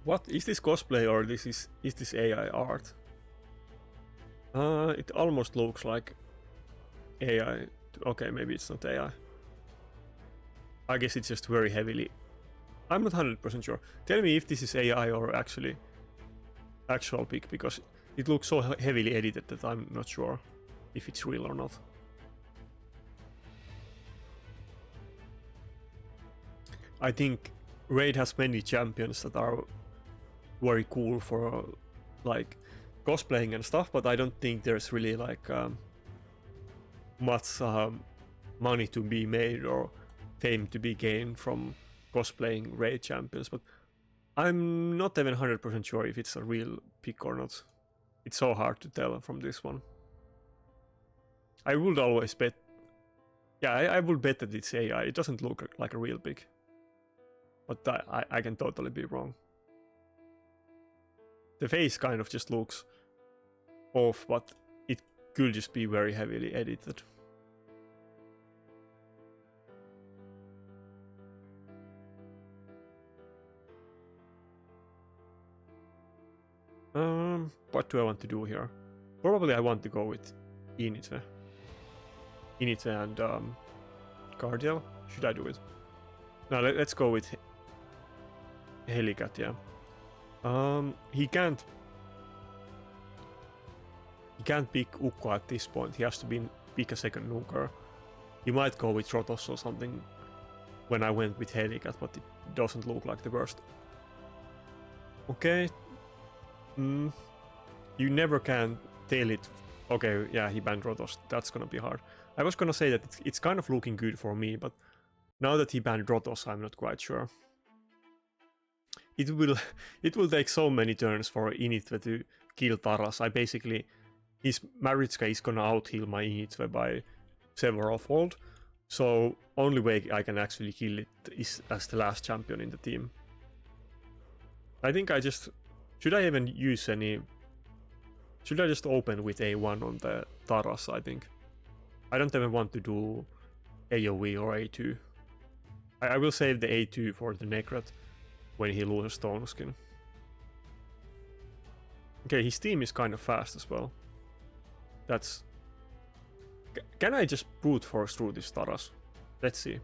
What is this cosplay or is this AI art? It almost looks like AI. Okay, maybe it's not AI. I guess it's just very heavily. I'm not 100% sure. Tell me if this is AI or actual pic, because it looks so heavily edited that I'm not sure if it's real or not. I think Raid has many champions that are very cool for like cosplaying and stuff, but I don't think there's really like much money to be made or fame to be gained from cosplaying Raid champions, but I'm not even 100% sure if it's a real pick or not. It's so hard to tell from this one. I would always bet. Yeah, I would bet that it's AI. It doesn't look like a real pick. But I can totally be wrong. The face kind of just looks off, but it could just be very heavily edited. What do I want to do here? Probably I want to go with initi and Cardiel. Should I do it? No, let's go with Helicat, yeah. He can't pick Ukko at this point. He has to pick a second nuker. He might go with Rotos or something when I went with Helicat, but it doesn't look like the worst. Okay. You never can tell it. Okay, yeah, he banned Rotos. That's gonna be hard. I was gonna say that it's kind of looking good for me, but now that he banned Rotos, I'm not quite sure. It will take so many turns for Initve to kill Taras. His Maritzka is gonna outheal my Initve by several fold, so only way I can actually kill it is as the last champion in the team. I think should I even use any? Should I just open with A1 on the Taras, I think? I don't even want to do AoE or A2. I will save the A2 for the Nakarada when he loses Stone Skin. Okay, his team is kind of fast as well. That's... Can I just brute force through this Taras? Let's see.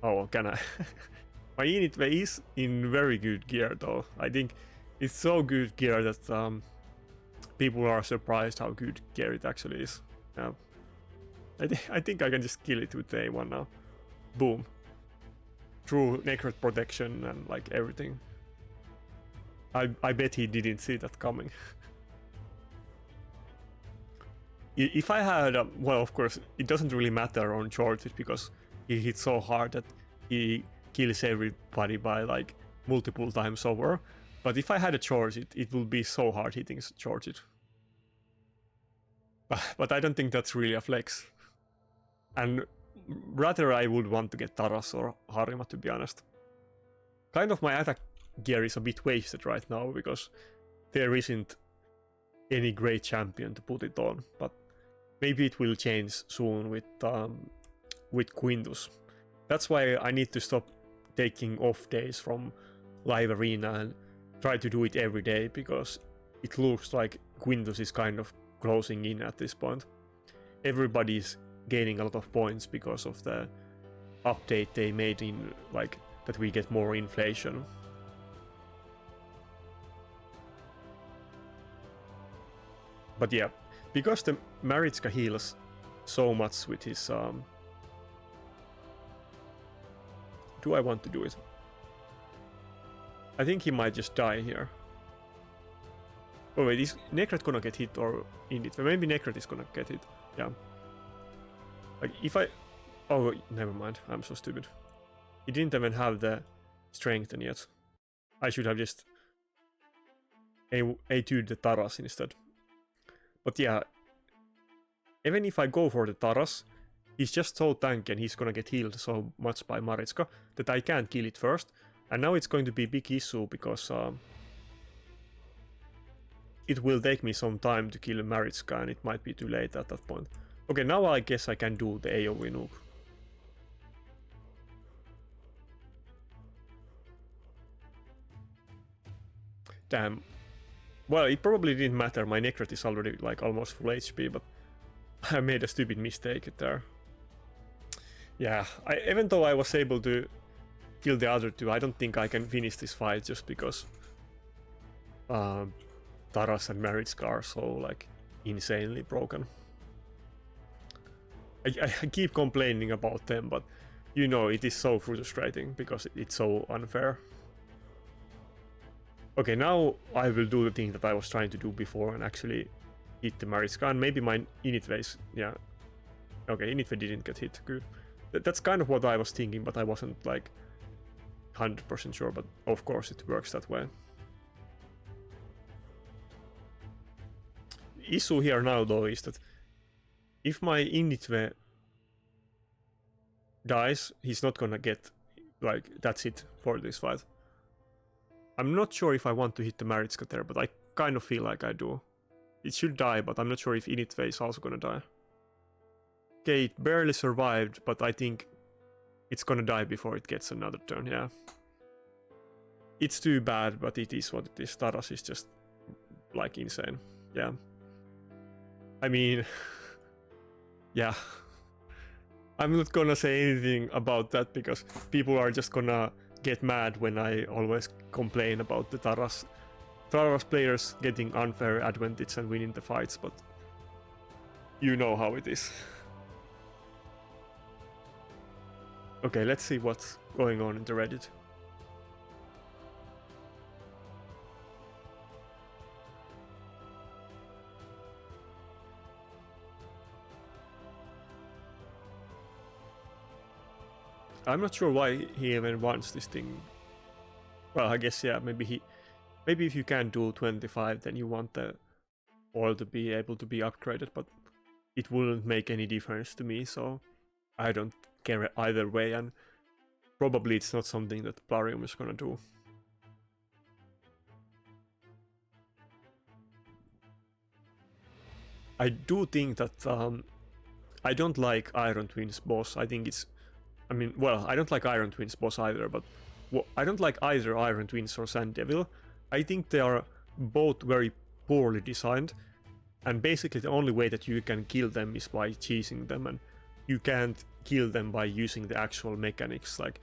Oh, can I? My Initve is in very good gear though. I think it's so good gear that people are surprised how good gear it actually is. Yeah. I think I can just kill it with the A1 now. Boom. Through Nakarada protection and like everything. I bet he didn't see that coming. If I had, well, of course, it doesn't really matter on Georgette because he hits so hard that he kills everybody by like multiple times over. But if I had a charge, it would be so hard hitting charge it. But I don't think that's really a flex. And rather I would want to get Taras or Harima, to be honest. Kind of my attack gear is a bit wasted right now because there isn't any great champion to put it on. But maybe it will change soon with Quintus. That's why I need to stop taking off days from live arena and try to do it every day, because it looks like Quintus is kind of closing in at this point. Everybody's gaining a lot of points because of the update they made in, like, that we get more inflation. But yeah, because the Maritska heals so much with his do I want to do it? I think he might just die here. Oh wait, is Necret gonna get hit or init? Maybe Necret is gonna get hit. Yeah. Like if I... Oh, never mind. I'm so stupid. He didn't even have the strengthen yet. I should have just A2'd the Taras instead. But yeah, even if I go for the Taras, he's just so tanky and he's gonna get healed so much by Maritska that I can't kill it first. And now it's going to be a big issue because it will take me some time to kill Maritska and it might be too late at that point. Okay, now I guess I can do the AoE nuke. Damn. Well, it probably didn't matter, my Necret is already like almost full HP, but I made a stupid mistake there. Yeah, even though I was able to kill the other two, I don't think I can finish this fight just because Taras and Maritska are so like insanely broken. I keep complaining about them, but you know, it is so frustrating because it's so unfair. Okay, now I will do the thing that I was trying to do before and actually hit the Maritska, and maybe my init phase, yeah. Okay, init phase didn't get hit, good. That's kind of what I was thinking, but I wasn't like 100% sure, but of course it works that way. The issue here now though is that if my init dies, he's not gonna get, like, that's it for this fight. I'm not sure if I want to hit the Maritska there, but I kind of feel like I do. It should die, but I'm not sure if init is also gonna die. Okay, it barely survived, but I think it's gonna die before it gets another turn, yeah. It's too bad, but it is what it is. Taras is just, like, insane. Yeah. I mean... yeah. I'm not gonna say anything about that, because people are just gonna get mad when I always complain about the Taras players getting unfair advantage and winning the fights, but... you know how it is. Okay, let's see what's going on in the Reddit. I'm not sure why he even wants this thing. Well, I guess, yeah, maybe if you can do 25, then you want the oil to be able to be upgraded, but it wouldn't make any difference to me, so I don't care either way, and probably it's not something that Plarium is gonna do. I do think that I don't like Iron Twins boss. I think it's... I mean, well, I don't like Iron Twins boss either, but I don't like either Iron Twins or Sand Devil. I think they are both very poorly designed, and basically the only way that you can kill them is by cheesing them, and you can't kill them by using the actual mechanics. Like,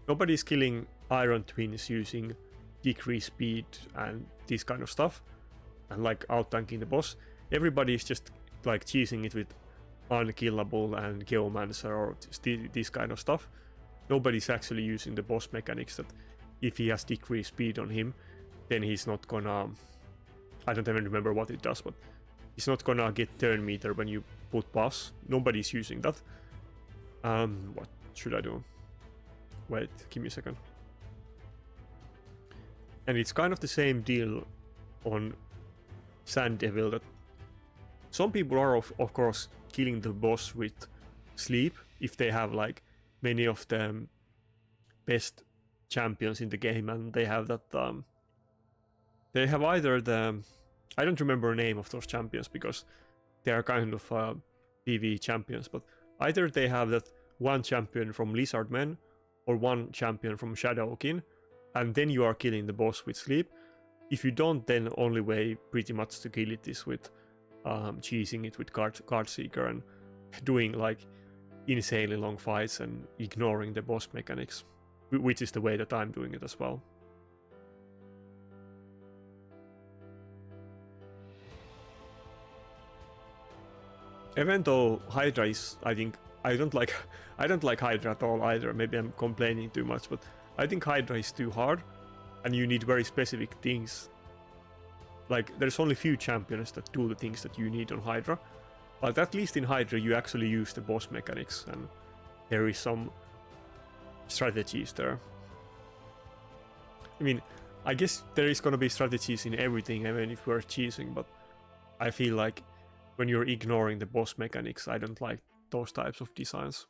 nobody's killing Iron Twins using decreased speed and this kind of stuff, and like out-tanking the boss. Everybody's just like cheesing it with unkillable and geomancer or this kind of stuff. Nobody's actually using the boss mechanics that if he has decreased speed on him, then he's not gonna... I don't even remember what it does, but he's not gonna get turn meter when you put boss. Nobody's using that. What should I do? Wait, give me a second. And it's kind of the same deal on Sand Devil, that some people are of course killing the boss with sleep if they have like many of the best champions in the game, and they have that they have either the, I don't remember the name of those champions because they are kind of PvE champions, but either they have that one champion from Lizardmen or one champion from Shadowkin, and then you are killing the boss with sleep. If you don't, then only way pretty much to kill it is with cheesing it with card seeker and doing like insanely long fights and ignoring the boss mechanics, which is the way that I'm doing it as well. Even though Hydra is, I think, I don't like Hydra at all either. Maybe I'm complaining too much, but I think Hydra is too hard, and you need very specific things. Like, there's only few champions that do the things that you need on Hydra, but at least in Hydra you actually use the boss mechanics, and there is some strategies there. I mean, I guess there is gonna be strategies in everything, even if we're cheesing, but I feel like when you're ignoring the boss mechanics, I don't like those types of designs.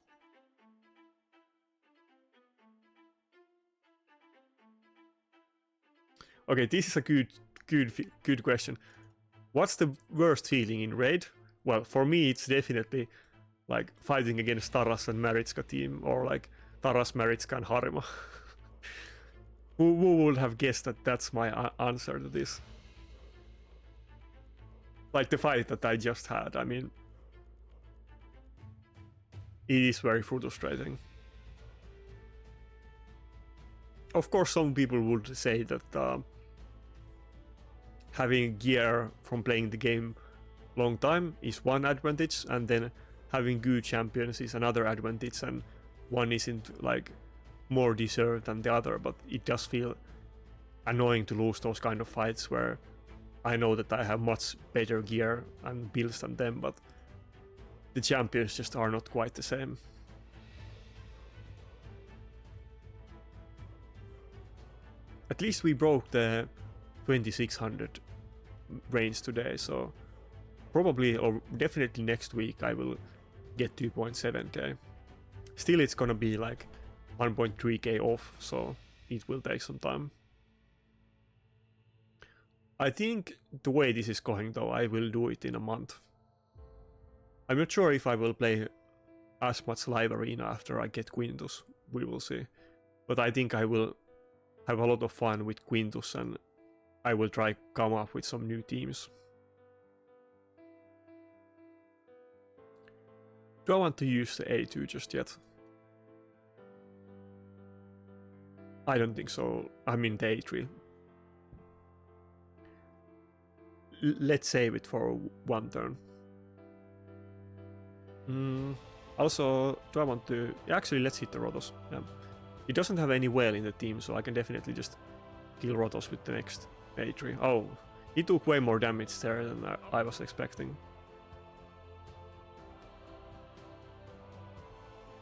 Okay, this is a good question. What's the worst feeling in raid? Well, for me, it's definitely like fighting against Taras and Maritska team, or like Taras, Maritska, and Harima. Who would have guessed that that's my answer to this? Like the fight that I just had, I mean, it is very frustrating. Of course, some people would say that having gear from playing the game long time is one advantage, and then having good champions is another advantage, and one isn't like more deserved than the other, but it does feel annoying to lose those kind of fights where I know that I have much better gear and builds than them, but the champions just are not quite the same. At least we broke the 2600 range today, so probably or definitely next week I will get 2.7k. Still, it's gonna be like 1.3k off, so it will take some time. I think the way this is going though, I will do it in a month. I'm not sure if I will play as much live arena after I get Quintus, we will see. But I think I will have a lot of fun with Quintus, and I will try come up with some new teams. Do I want to use the A2 just yet? I don't think so. I mean the A3. Let's save it for one turn. Also, do I want to... Actually, let's hit the rotos. Yeah. He doesn't have any whale in the team, so I can definitely just kill rotos with the next A3. Oh, he took way more damage there than I was expecting.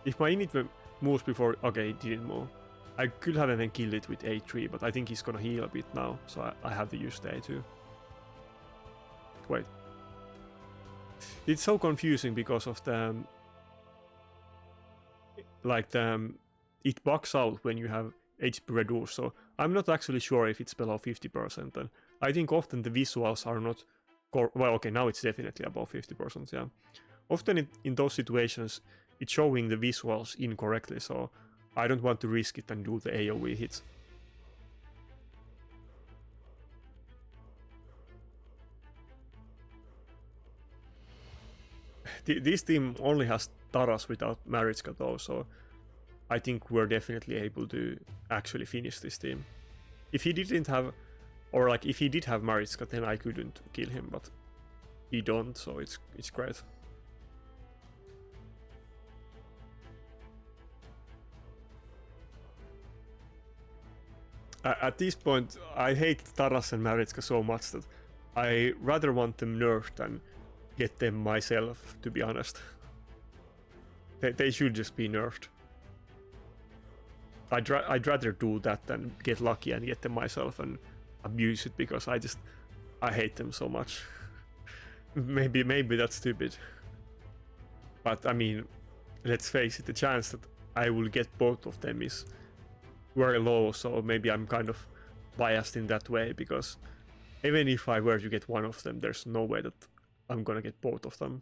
If my init moves before... Okay, it didn't move. I could have even killed it with A3, but I think he's gonna heal a bit now, so I have to use the A2. Wait. It's so confusing because of the... Like the... It bugs out when you have HP reduced, so I'm not actually sure if it's below 50%, and I think often the visuals are not... Well, okay, now it's definitely above 50%, yeah. Often in those situations, it's showing the visuals incorrectly, so I don't want to risk it and do the AoE hits. This team only has Taras without Maritska though, so I think we're definitely able to actually finish this team. If he didn't have, or like if he did have Maritska, then I couldn't kill him, but he don't, so it's great. At this point, I hate Taras and Maritska so much that I rather want them nerfed than get them myself, to be honest. They should just be nerfed. I'd rather do that than get lucky and get them myself and abuse it, because I hate them so much. maybe that's stupid, but I mean, let's face it, the chance that I will get both of them is very low, so maybe I'm kind of biased in that way, because even if I were to get one of them, there's no way that I'm gonna get both of them.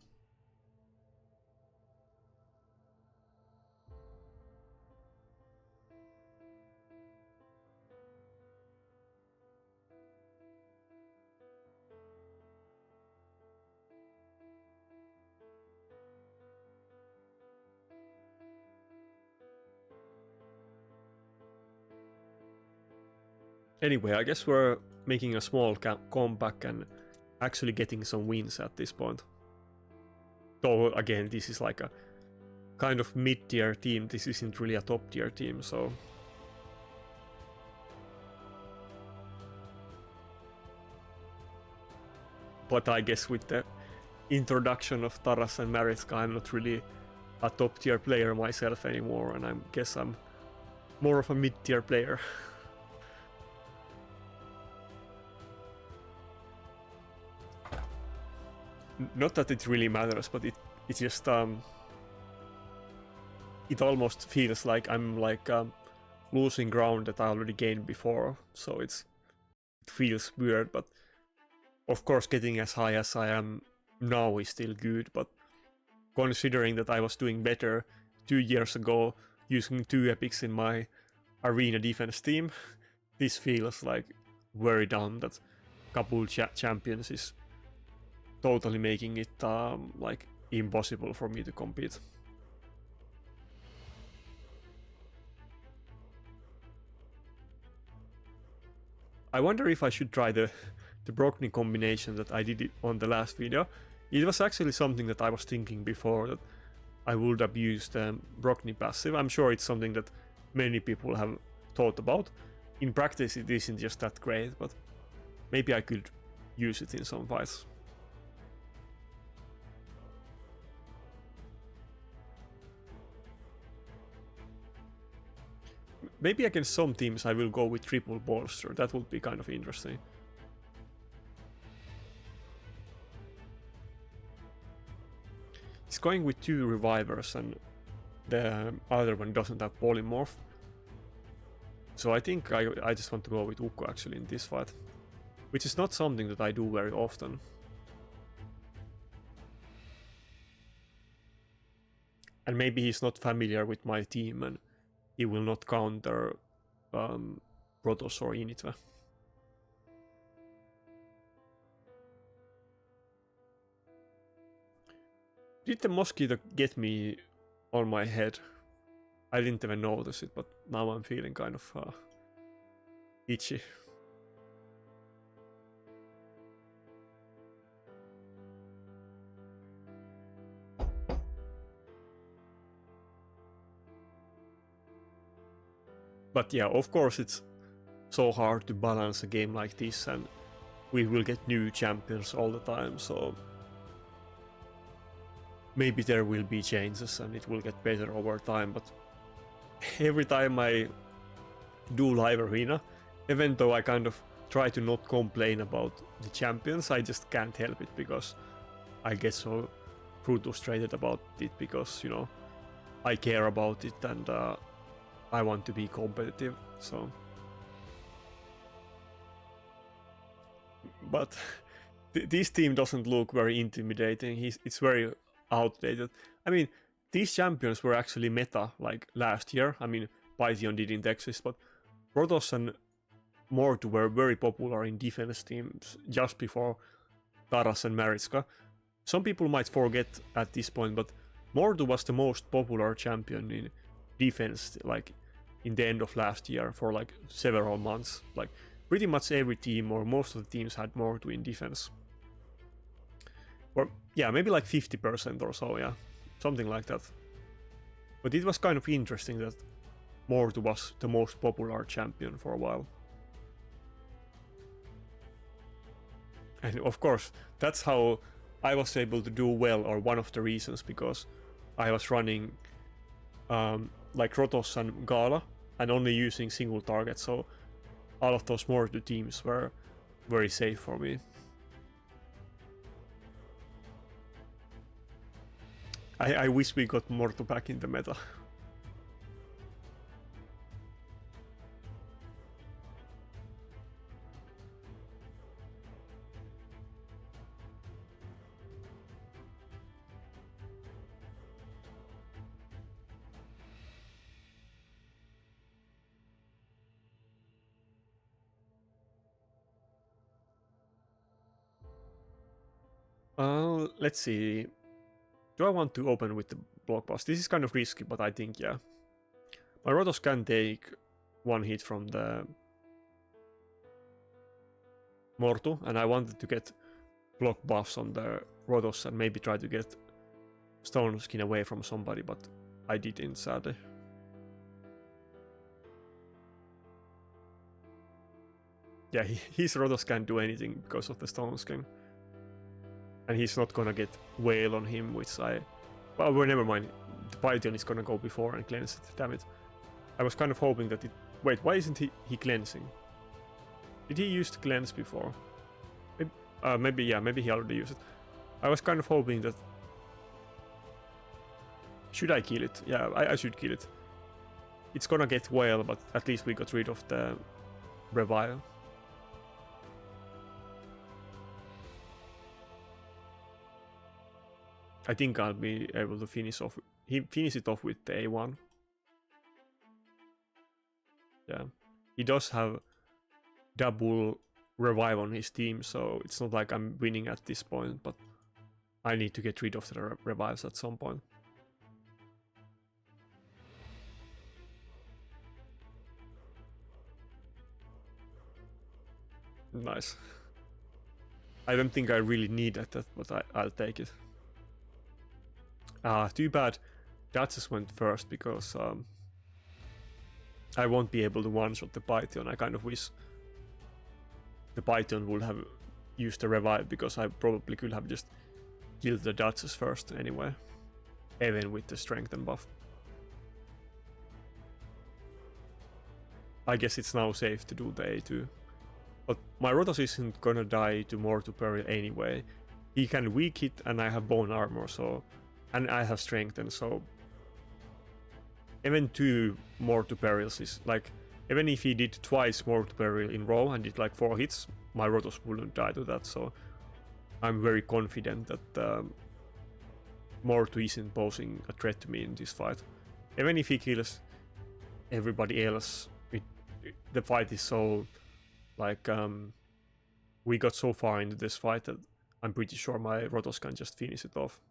Anyway, I guess we're making a small comeback and actually getting some wins at this point. Though, again, this is like a kind of mid-tier team. This isn't really a top-tier team, so... But I guess with the introduction of Taras and Mariska, I'm not really a top-tier player myself anymore, and I guess I'm more of a mid-tier player. Not that it really matters, but it just it almost feels like I'm like losing ground that I already gained before, so it feels weird. But of course, getting as high as I am now is still good, but considering that I was doing better 2 years ago using 2 epics in my arena defense team, this feels like very dumb that couple champions is totally making it like impossible for me to compete. I wonder if I should try the Brockney combination that I did on the last video. It was actually something that I was thinking before, that I would have used Brockney passive. I'm sure it's something that many people have thought about. In practice it isn't just that great, but maybe I could use it in some fights. Maybe against some teams I will go with triple bolster. That would be kind of interesting. He's going with 2 revivers and the other one doesn't have polymorph. So I think I just want to go with Ukko actually in this fight, which is not something that I do very often. And maybe he's not familiar with my team and he will not counter rotos or initi. Did the mosquito get me on my head? I didn't even notice it, but now I'm feeling kind of itchy. But yeah, of course it's so hard to balance a game like this, and we will get new champions all the time, so maybe there will be changes and it will get better over time. But every time I do live arena, even though I kind of try to not complain about the champions, I just can't help it, because I get so frustrated about it, because, you know, I care about it and I want to be competitive, so... But this team doesn't look very intimidating. It's very outdated. I mean, these champions were actually meta like last year. I mean, Python didn't exist, but rotos and mort were very popular in defense teams just before Taras and Mariska. Some people might forget at this point, but mort was the most popular champion in defense, like in the end of last year, for like several months. Like pretty much every team or most of the teams had mort in defense. Or yeah, maybe like 50% or so, yeah, something like that. But it was kind of interesting that mort was the most popular champion for a while. And of course, that's how I was able to do well, or one of the reasons, because I was running like rotos and Gala, and only using single targets, so all of those mortar teams were very safe for me. I wish we got Morto back in the meta. Let's see. Do I want to open with the block boss? This is kind of risky, but I think, yeah. My rotos can take one hit from the Mortu, and I wanted to get block buffs on the rotos and maybe try to get stone skin away from somebody, but I didn't, sadly. Yeah, his rotos can't do anything because of the stone skin. And he's not gonna get whale on him, which I... Well, never mind. The Python is gonna go before and cleanse it, damn it. I was kind of hoping that it... Wait, why isn't he cleansing? Did he use the cleanse before? Maybe, yeah, maybe he already used it. I was kind of hoping that... Should I kill it? Yeah, I should kill it. It's gonna get whale, but at least we got rid of the revive. I think I'll be able to finish it off with the A1. Yeah, he does have double revive on his team, so it's not like I'm winning at this point, but I need to get rid of the revives at some point. Nice. I don't think I really need that, but I'll take it. Too bad Duchess went first, because I won't be able to one-shot the Python. I kind of wish the Python would have used the revive, because I probably could have just killed the Duchess first anyway, even with the strengthen buff. I guess it's now safe to do the A2. But my rotos isn't gonna die to Mortu Peril anyway. He can weak hit, and I have bone armor, so... And I have strengthen, so... Even 2 Mortu Perils is like... Even if he did twice Mortu Peril in row and did like 4 hits, my rotos wouldn't die to that, so... I'm very confident that Mortu isn't posing a threat to me in this fight. Even if he kills everybody else, the fight is so... Like, we got so far into this fight that I'm pretty sure my rotos can just finish it off.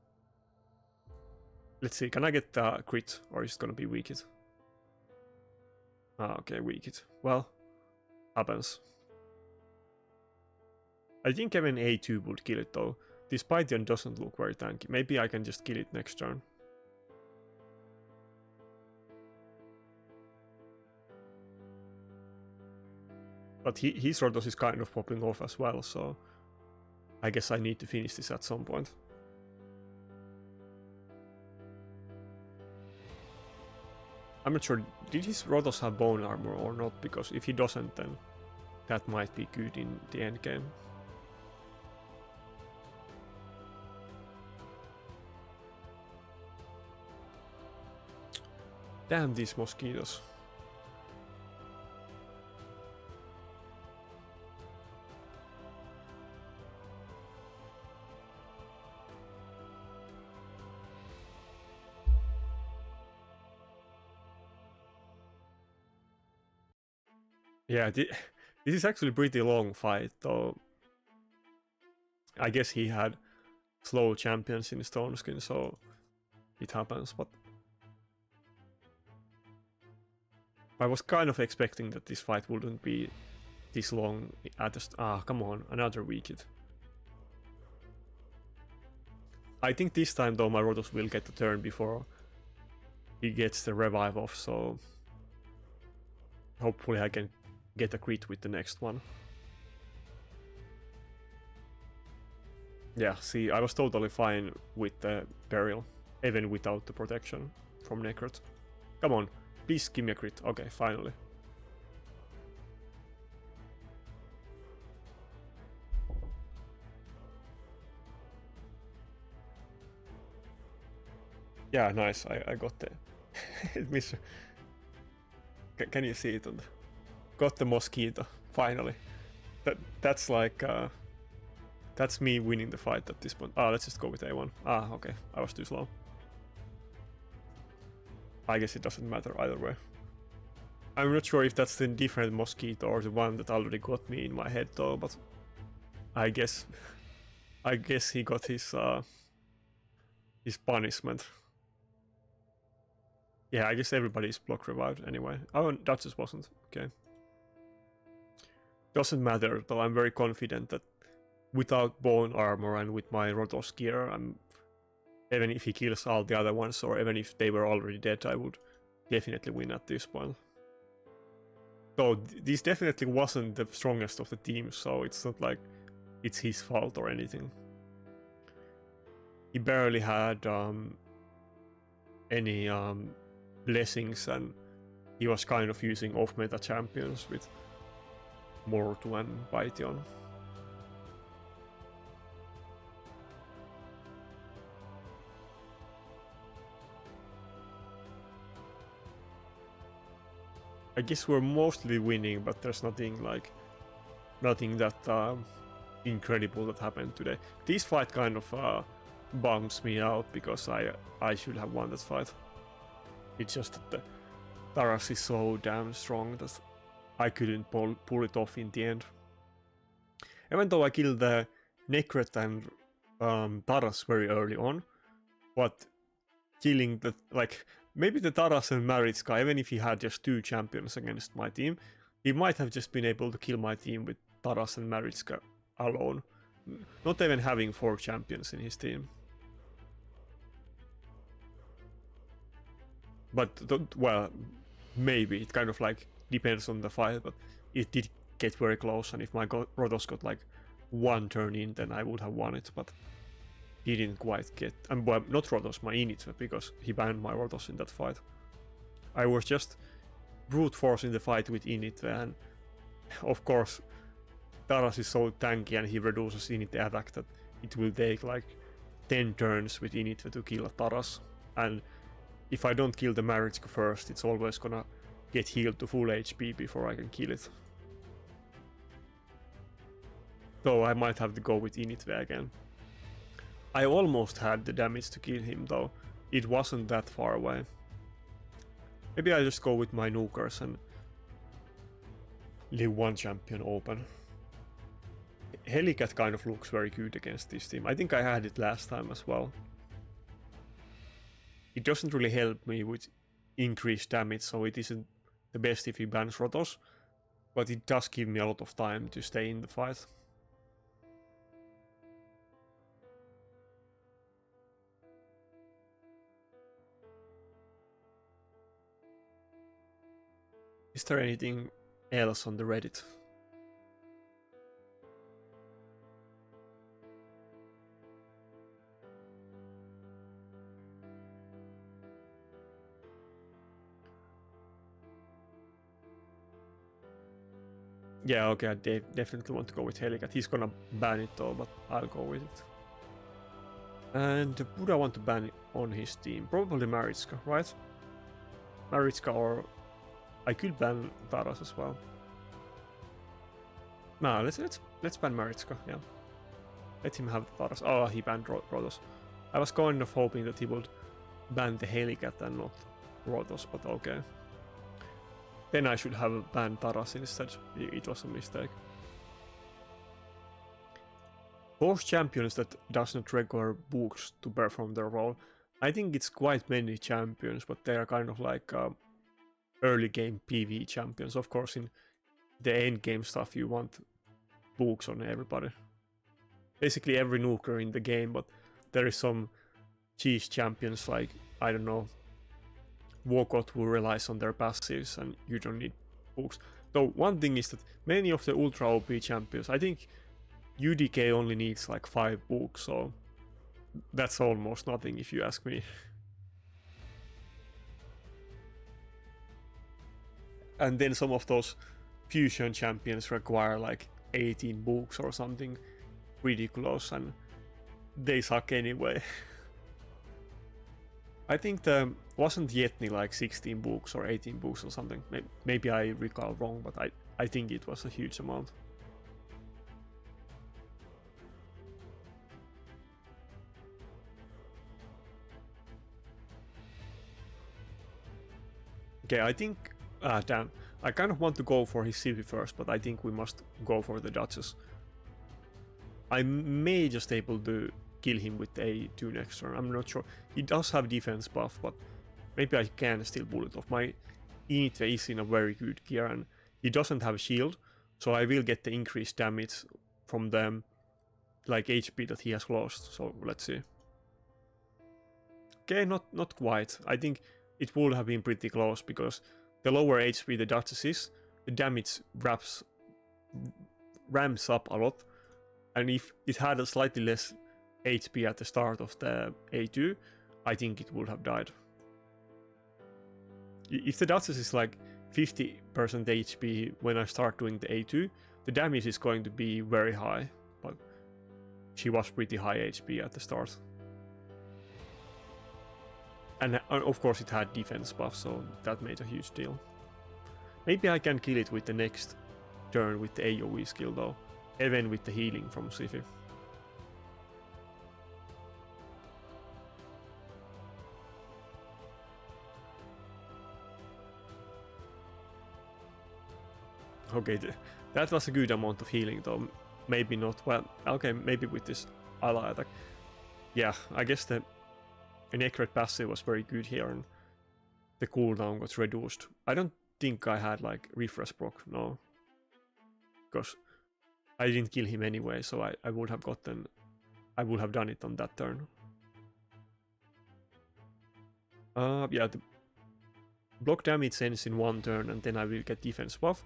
Let's see, can I get crit, or is it gonna be weak hit? Okay, weak hit. Well, happens. I think even A2 would kill it though. This Python doesn't look very tanky. Maybe I can just kill it next turn. But his rotos is kind of popping off as well, so I guess I need to finish this at some point. I'm not sure, did his rotos have bone armor or not, because if he doesn't, then that might be good in the end game. Damn these mosquitoes. Yeah, this is actually a pretty long fight, though. I guess he had slow champions in Stone Skin, so it happens, but... I was kind of expecting that this fight wouldn't be this long at the come on, another weak hit. I think this time, though, my rotos will get the turn before he gets the revive off, so... Hopefully I can get a crit with the next one. Yeah, see, I was totally fine with the Burial, even without the protection from Necrot. Come on, Please give me a crit. Okay, finally. Yeah, nice. I got the Can you see it? Got the mosquito finally. That's like that's me winning the fight at this point. Let's just go with A1. Okay. I was too slow. I guess it doesn't matter either way. I'm not sure if that's the different mosquito or the one that already got me in my head though, but I guess he got his punishment. Yeah, I guess everybody's block revived anyway. Oh, that just wasn't. Okay. Doesn't matter though, I'm very confident that without bone armor and with my rotos gear, even if he kills all the other ones, or even if they were already dead, I would definitely win at this point. So this definitely wasn't the strongest of the teams, so it's not like it's his fault or anything. He barely had any blessings, and he was kind of using off-meta champions with Mort and Python. I guess we're mostly winning, but there's nothing that incredible that happened today. This fight kind of bums me out because I should have won this fight. It's just that the Taras is so damn strong that I couldn't pull it off in the end. Even though I killed the Nakarada and Taras very early on, but killing the maybe the Taras and Maritska, even if he had just 2 champions against my team, he might have just been able to kill my team with Taras and Maritska alone, not even having 4 champions in his team. But well, maybe it kind of depends on the fight, but it did get very close, and if my rotos got 1 turn in, then I would have won it, but he didn't quite get, well, not rotos, my initi, because he banned my rotos in that fight. I was just brute forcing the fight with initi, and of course Taras is so tanky and he reduces initi attack that it will take 10 turns with initi to kill Taras, and if I don't kill the Maritska first, it's always gonna get healed to full HP before I can kill it. So I might have to go with initi again. I almost had the damage to kill him though, it wasn't that far away. Maybe I just go with my nukers and leave 1 champion open. Helicat kind of looks very good against this team. I think I had it last time as well. It doesn't really help me with increased damage, so it isn't the best if he bans rotos, but it does give me a lot of time to stay in the fight. Is there anything else on the Reddit? Yeah, okay, I definitely want to go with Helicat. He's gonna ban it though, but I'll go with it. And would I want to ban it on his team? Probably Maritska, right? Maritska, or I could ban Taras as well. No, let's ban Maritska, yeah. Let him have the Taras. Oh, he banned rotos. I was kind of hoping that he would ban the Helicat and not rotos, but okay. Then I should have banned Taras instead. It was a mistake. Those champions that does not require books to perform their role. I think it's quite many champions, but they are kind of early game PvE champions. Of course, in the end game stuff, you want books on everybody. Basically every nuker in the game, but there is some cheese champions I don't know, Walkout who relies on their passives and you don't need books. Though one thing is that many of the ultra OP champions, I think UDK only needs 5 books, so that's almost nothing if you ask me. And then some of those fusion champions require like 18 books or something ridiculous, and they suck anyway. I think there wasn't Yetni like 16 books or 18 books or something. Maybe I recall wrong, but I think it was a huge amount. Okay, I think... damn. I kind of want to go for his city first, but I think we must go for the Duchess. I may just able to kill him with A2 next turn, I'm not sure. He does have defense buff, but maybe I can still pull it off. My initi is in a very good gear, and he doesn't have a shield, so I will get the increased damage from the like HP that he has lost, so let's see. Okay, not quite. I think it would have been pretty close, because the lower HP the Duchess is, the damage ramps up a lot, and if it had a slightly less HP at the start of the A2, I think it would have died. If the Duchess is like 50% HP when I start doing the A2, the damage is going to be very high, but she was pretty high HP at the start. And of course it had defense buff, so that made a huge deal. Maybe I can kill it with the next turn with the AoE skill though, even with the healing from Siphi. Okay, that was a good amount of healing though. Maybe not, well, okay, maybe with this ally attack. Yeah, I guess the Nakarada passive was very good here, and the cooldown got reduced. I don't think I had like refresh proc, no. Because I didn't kill him anyway, so I would have gotten... I would have done it on that turn. Yeah, the block damage ends in one turn, and then I will get defense buff.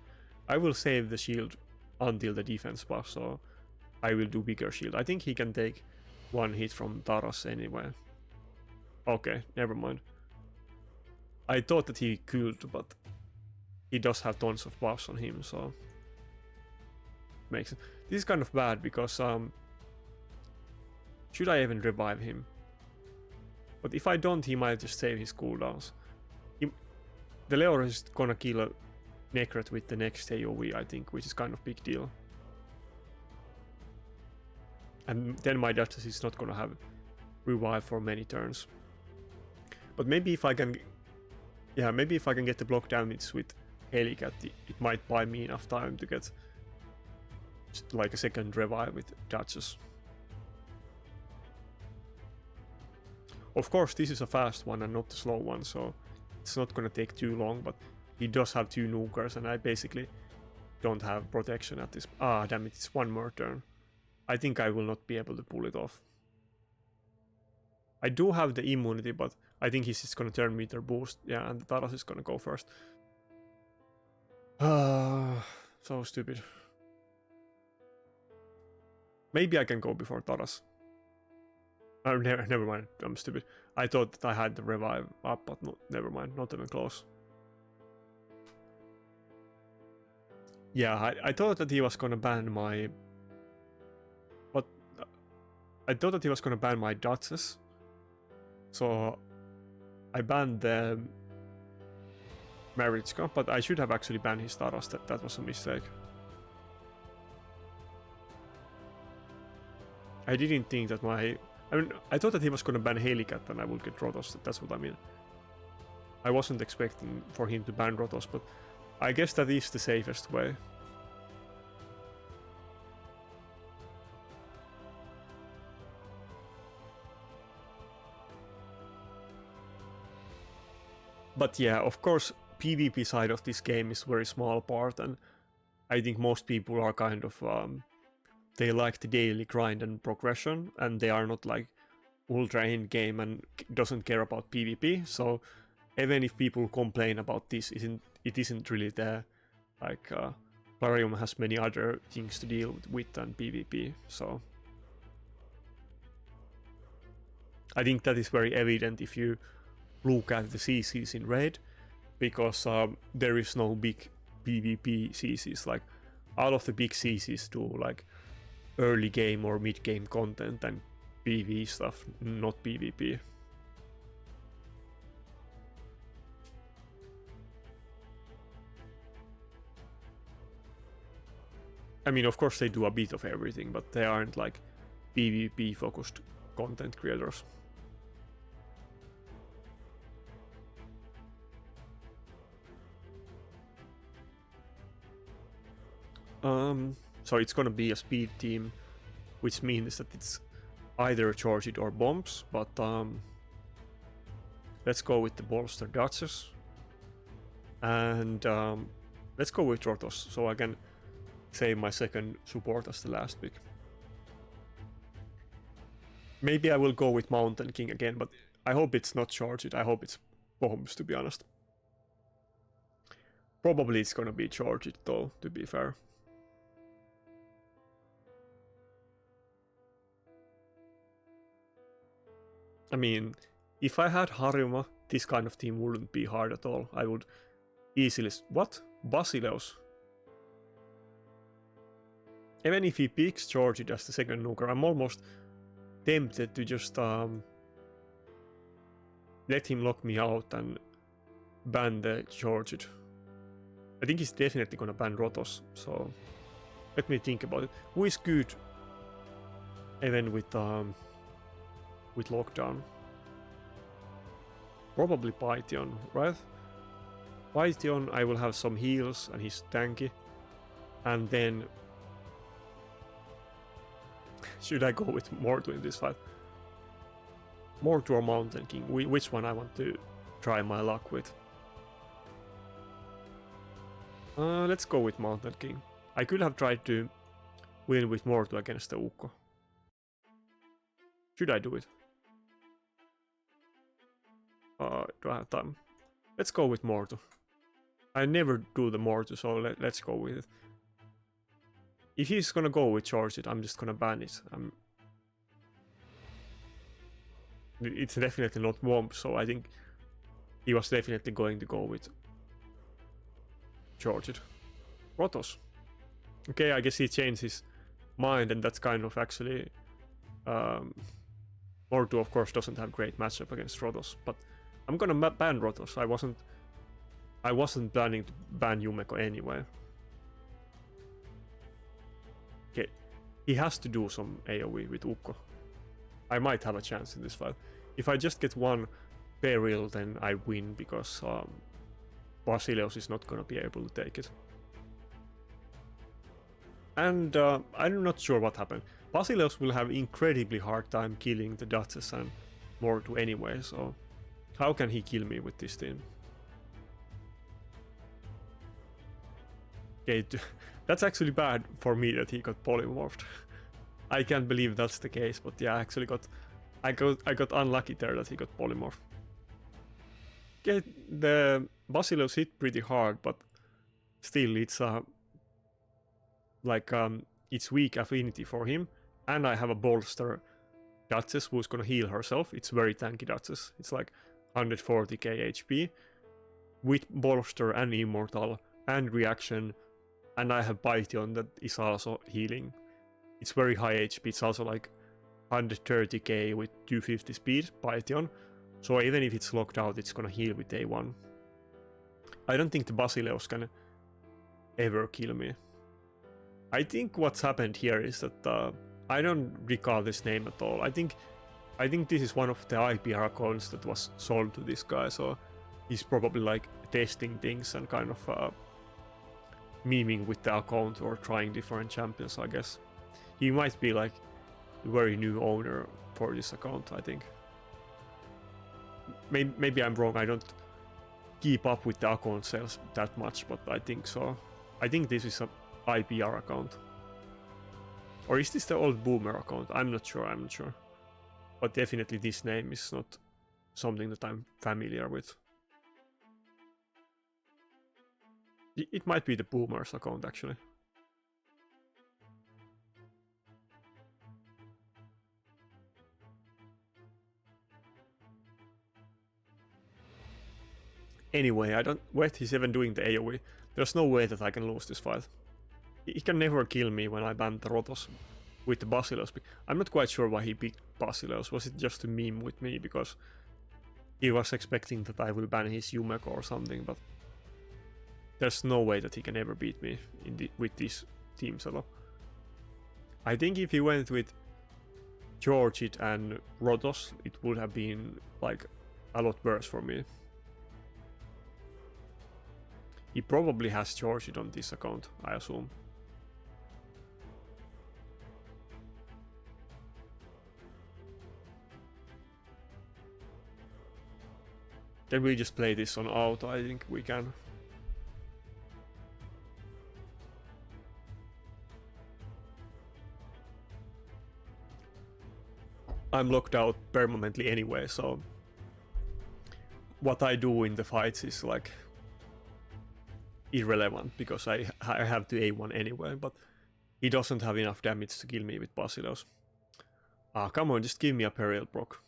I will save the shield until the defense buff, so I will do bigger shield. I think he can take one hit from Taras anyway. Okay, never mind. I thought that he could, but he does have tons of buffs on him, so makes sense. This is kind of bad because should I even revive him? But if I don't, he might just save his cooldowns. The Leor is gonna kill a Nakarada with the next AoE, I think, which is kind of big deal. And then my Duchess is not gonna have revive for many turns. But maybe if I can... Yeah, maybe if I can get the block damage with Helicat, it might buy me enough time to get like a second revive with Duchess. Of course, this is a fast one and not a slow one, so it's not gonna take too long, but he does have 2 nukers, and I basically don't have protection at this... Ah, damn it, it's one more turn. I think I will not be able to pull it off. I do have the immunity, but I think he's just gonna turn meter boost. Yeah, and Taras is gonna go first. So stupid. Maybe I can go before Taras. Oh, never mind, I'm stupid. I thought that I had the revive up, but no, never mind, not even close. Yeah, I thought that he was gonna ban my... But I thought that he was gonna ban my Duchess. So I banned the Marichka, but I should have actually banned his Taras. That was a mistake. I didn't think that my... I mean, I thought that he was gonna ban Helicat and I would get rotos, that's what I mean. I wasn't expecting for him to ban rotos, but I guess that is the safest way. But yeah, of course, PvP side of this game is very small part, and I think most people are kind of... they like the daily grind and progression, and they are not like ultra end game and doesn't care about PvP, so even if people complain about this, it isn't really there. Like, Plarium has many other things to deal with than PvP, so... I think that is very evident if you look at the CCs in Raid. because there is no big PvP CCs. Like all of the big CCs do like early game or mid game content and PvE stuff, not PvP. I mean, of course they do a bit of everything, but they aren't like PvP focused content creators. So it's gonna be a speed team, which means that it's either charged or bombs, but let's go with the bolster Duchess. And let's go with rotos, so I can save my second support as the last pick. Maybe I will go with Mountain King again, but I hope it's not charged. I hope it's bombs, to be honest. Probably it's gonna be charged though, to be fair. I mean, if I had Haruma, this kind of team wouldn't be hard at all. I would easily... What? Basileus? Even if he picks Georgette as the second nuker, I'm almost tempted to just let him lock me out and ban the Georgette. I think he's definitely gonna ban Rotos, so let me think about it. Who is good even with lockdown? Probably Python, right? Python, I will have some heals and he's tanky. And then should I go with Mort in this fight? Mort or Mountain King? Which one I want to try my luck with? Let's go with Mountain King. I could have tried to win with Mort against the Ukko. Should I do it? Do I have time? Let's go with Morto. I never do the Morto, so let's go with it. If he's gonna go with Georgette, I'm just gonna ban it. It's definitely not Womp, so I think he was definitely going to go with Georgette. Rotos. Okay, I guess he changed his mind, and that's kind of actually... Morto, of course, doesn't have great matchup against Rotos, but I'm gonna ban Rotos. I wasn't planning to ban Yumeko anyway. Okay, he has to do some AoE with Ukko. I might have a chance in this fight. If I just get one Peril, then I win, because Basileus is not gonna be able to take it. And I'm not sure what happened. Basileus will have incredibly hard time killing the Duchess and Morto anyway, so how can he kill me with this team? Okay, that's actually bad for me that he got polymorphed. I can't believe that's the case, but yeah, I got unlucky there that he got polymorphed. Okay, the Basileus hit pretty hard, but still it's it's weak affinity for him, and I have a bolster Duchess who's gonna heal herself. It's very tanky Duchess. It's like 140k HP with bolster and immortal and reaction, and I have Python that is also healing. It's very high HP. It's also like 130k with 250 speed Python, so even if it's locked out, it's gonna heal with A1. I don't think the Basileus can ever kill me. I think what's happened here is that I don't recall this name at all. I think this is one of the IPR accounts that was sold to this guy, so he's probably like testing things and kind of memeing with the account or trying different champions, I guess. He might be like a very new owner for this account, I think. Maybe I'm wrong, I don't keep up with the account sales that much, but I think so. I think this is an IPR account. Or is this the old Boomer account? I'm not sure. But definitely this name is not something that I'm familiar with. It might be the Boomer's account, actually. Anyway, I don't... Wait, he's even doing the AoE. There's no way that I can lose this fight. He can never kill me when I ban the rotos with the Basileus. I'm not quite sure why he picked Basileus. Was it just to meme with me because he was expecting that I will ban his Yumeko or something, but there's no way that he can ever beat me with this team setup. I think if he went with Georgette and rotos, it would have been like a lot worse for me. He probably has Georgette on this account, I assume. Can we just play this on auto? I think we can. I'm locked out permanently anyway, so what I do in the fights is like irrelevant because I have to A1 anyway, but he doesn't have enough damage to kill me with Basileus. Ah, come on, just give me a Peril proc.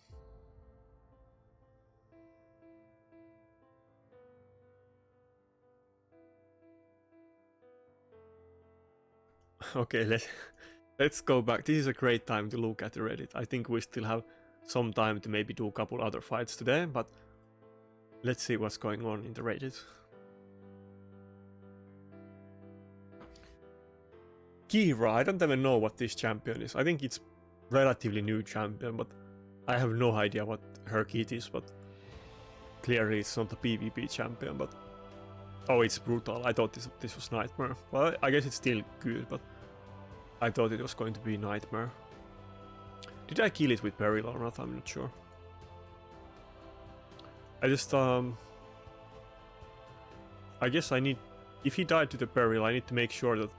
Okay, let's go back. This is a great time to look at the Reddit. I think we still have some time to maybe do a couple other fights today, but let's see what's going on in the Reddit. Kira, I don't even know what this champion is. I think it's relatively new champion, but I have no idea what her kit is, but clearly it's not a PvP champion, but oh, it's brutal. I thought this was Nightmare. Well, I guess it's still good, but I thought it was going to be Nightmare. Did I kill it with Peril or not? I'm not sure. I just I guess I need... If he died to the Peril, I need to make sure that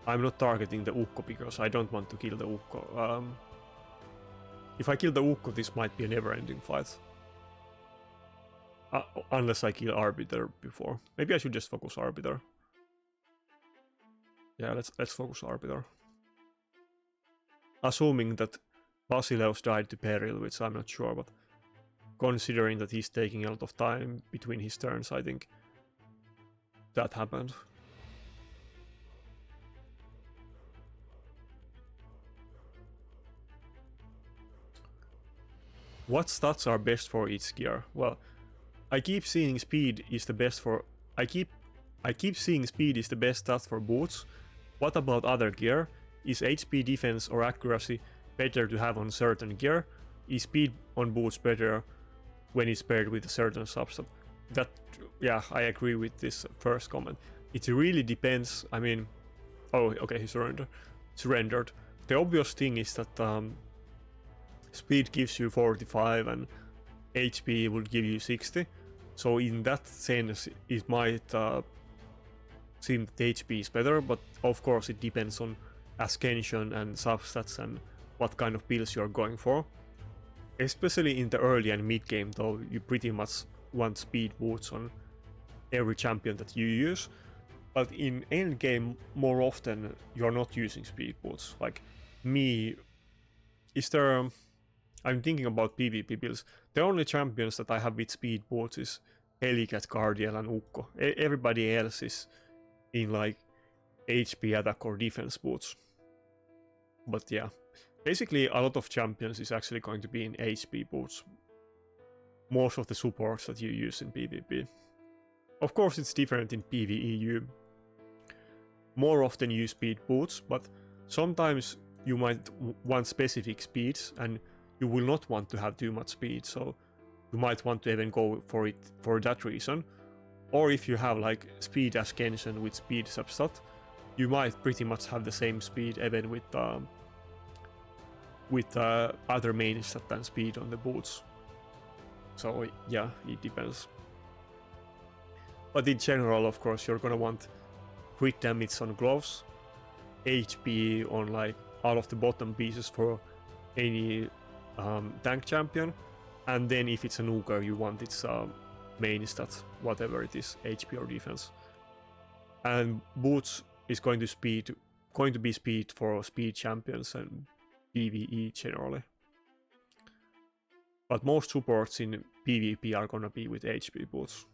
I'm not targeting the Ukko because I don't want to kill the Ukko. If I kill the Ukko, this might be a never-ending fight. Unless I kill Arbiter before. Maybe I should just focus Arbiter. Yeah, let's focus Arbiter. Assuming that Basileus died to Peril, which I'm not sure, but considering that he's taking a lot of time between his turns, I think that happened. What stats are best for each gear? Well, I keep seeing speed is the best for... I keep seeing speed is the best stat for boots. What about other gear? Is HP, defense or accuracy better to have on certain gear? Is speed on boots better when it's paired with a certain substat? That, yeah, I agree with this first comment. It really depends. I mean, oh, okay, he surrendered. The obvious thing is that speed gives you 45 and HP would give you 60. So in that sense, it might seem that HP is better, but of course it depends on ascension and substats and what kind of builds you're going for. Especially in the early and mid game though, you pretty much want speed boots on every champion that you use. But in end game, more often you're not using speed boots. Like me, I'm thinking about PvP builds. The only champions that I have with speed boots is Helicat, Guardian and Ukko. Everybody else is in like HP attack or defense boots. But yeah, basically a lot of champions is actually going to be in HP boots. Most of the supports that you use in PvP. Of course it's different in PvE, you more often use speed boots, but sometimes you might want specific speeds and you will not want to have too much speed, so you might want to even go for it for that reason. Or if you have like speed ascension with speed substat, you might pretty much have the same speed even with other main stat than speed on the boots. So yeah, it depends. But in general, of course, you're gonna want crit damage on gloves, HP on like all of the bottom pieces for any tank champion, and then if it's a nuker, you want its main stats, whatever it is, HP or defense. And boots is going to be speed for speed champions and PvE generally. But most supports in PvP are gonna be with HP boots.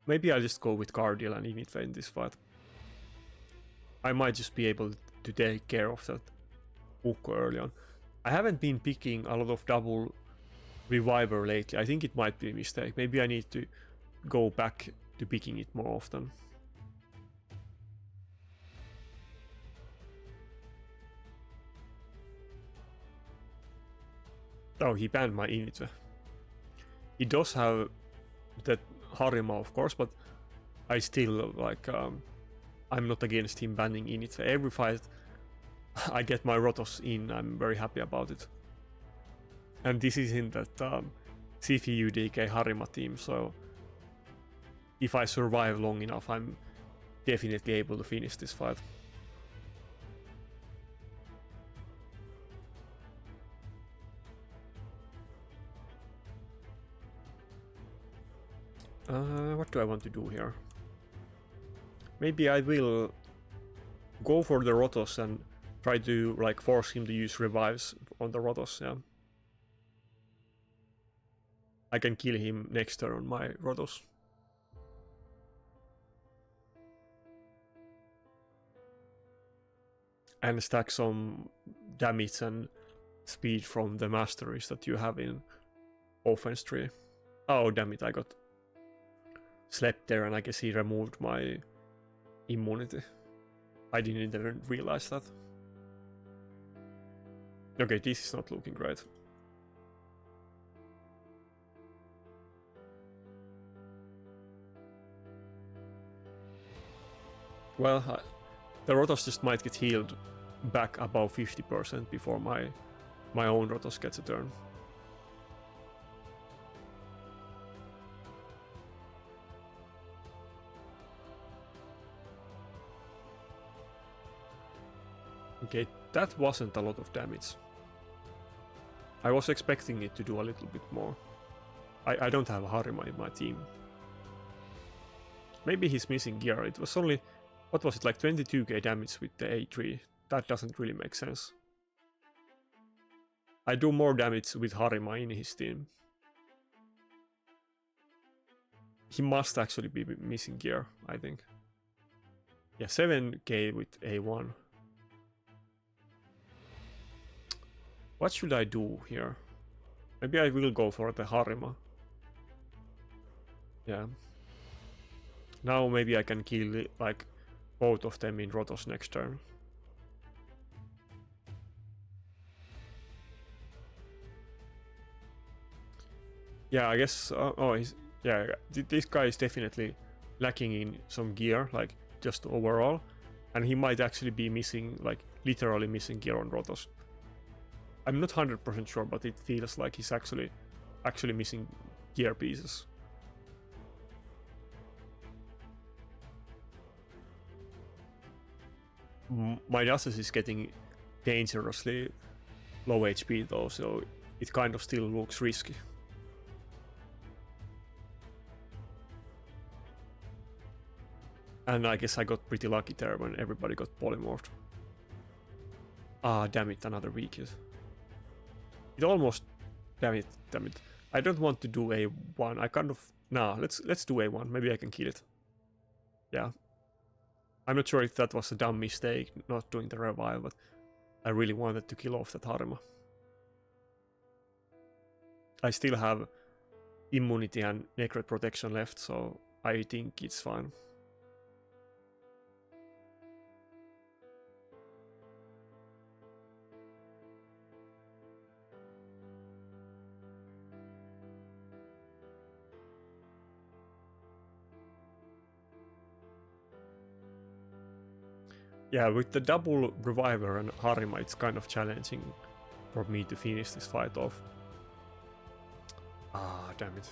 Maybe I'll just go with Guardian and init in this fight. I might just be able to take care of that Ukko early on. I haven't been picking a lot of double reviver lately. I think it might be a mistake. Maybe I need to go back to picking it more often. Oh, he banned my init. He does have that Harima, of course, but I still like I'm not against him banning init. Every fight I get my rotos in, I'm very happy about it. And this is in that CPU DK Harima team, so if I survive long enough, I'm definitely able to finish this fight. What do I want to do here? Maybe I will go for the rotos and try to like force him to use revives on the rotos. Yeah, I can kill him next turn on my rotos. And stack some damage and speed from the masteries that you have in offense tree. Oh damn it, I got slept there and I guess he removed my immunity. I didn't even realize that. Okay, this is not looking great. Well, the rotos just might get healed back above 50% before my own rotos gets a turn. Okay, that wasn't a lot of damage. I was expecting it to do a little bit more. I don't have Harima in my team. Maybe he's missing gear. It was only, what was it, like 22k damage with the A3. That doesn't really make sense. I do more damage with Harima in his team. He must actually be missing gear, I think. Yeah, 7k with A1. What should I do here? Maybe I will go for the Harima. Yeah. Now maybe I can kill like both of them in rotos next turn. Yeah, I guess. Yeah. This guy is definitely lacking in some gear, like just overall, and he might actually be missing, like literally missing gear on rotos. I'm not 100% sure, but it feels like he's actually missing gear pieces. My Nasus is getting dangerously low HP though, so it kind of still looks risky. And I guess I got pretty lucky there when everybody got polymorphed. Ah, damn it, another weak hit. It almost... Damn it. I don't want to do A1. I kind of... Nah, let's do A1. Maybe I can kill it. Yeah. I'm not sure if that was a dumb mistake, not doing the revive, but I really wanted to kill off that Harima. I still have immunity and necret protection left, so I think it's fine. Yeah, with the double reviver and Harima, it's kind of challenging for me to finish this fight off. Ah, damn it.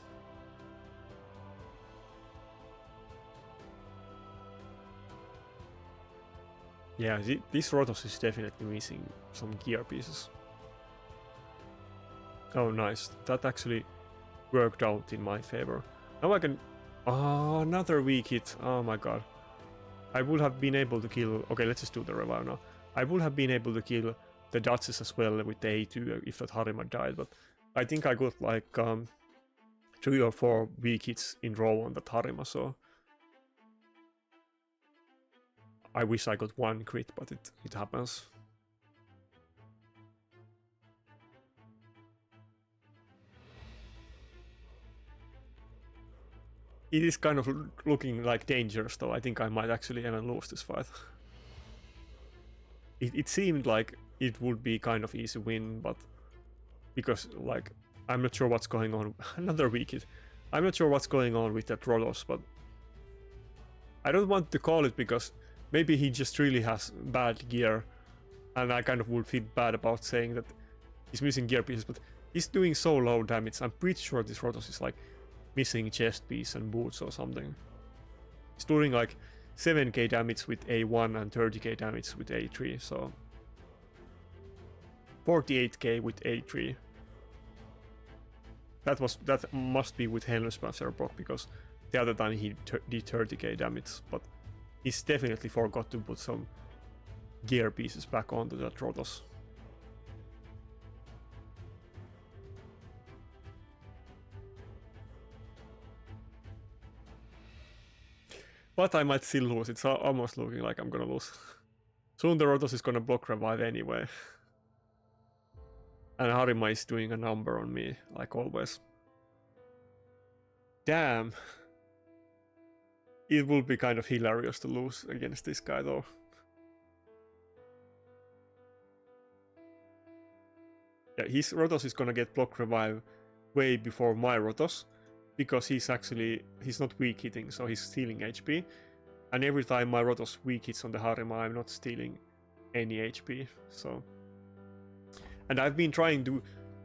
Yeah, this rotos is definitely missing some gear pieces. Oh, nice. That actually worked out in my favor. Now I can... Oh, another weak hit. Oh my god. I would have been able to kill... Okay, let's just do the revive now. I would have been able to kill the Duchess as well with the A2 if that Harima died, but I think I got like 3 or 4 weak hits in row on that Harima, so I wish I got 1 crit, but it happens. It is kind of looking like dangerous, though. I think I might actually even lose this fight. It seemed like it would be kind of easy win, but because like I'm not sure what's going on. Another weak hit. I'm not sure what's going on with that rotos, but I don't want to call it because maybe he just really has bad gear, and I kind of would feel bad about saying that he's missing gear pieces, but he's doing so low damage. I'm pretty sure this rotos is like missing chest piece and boots or something. He's doing like 7k damage with A1 and 30k damage with A3, so 48k with A3. That must be with Helmspanzer proc, because the other time he did 30k damage, but he's definitely forgot to put some gear pieces back onto that rotos. But I might still lose. It's almost looking like I'm gonna lose. Soon the rotos is gonna block revive anyway. And Harima is doing a number on me, like always. Damn. It will be kind of hilarious to lose against this guy, though. Yeah, his rotos is gonna get block revive way before my rotos, because he's not weak hitting, so he's stealing HP. And every time my rotos weak hits on the Harima, I'm not stealing any HP, so... And I've been trying to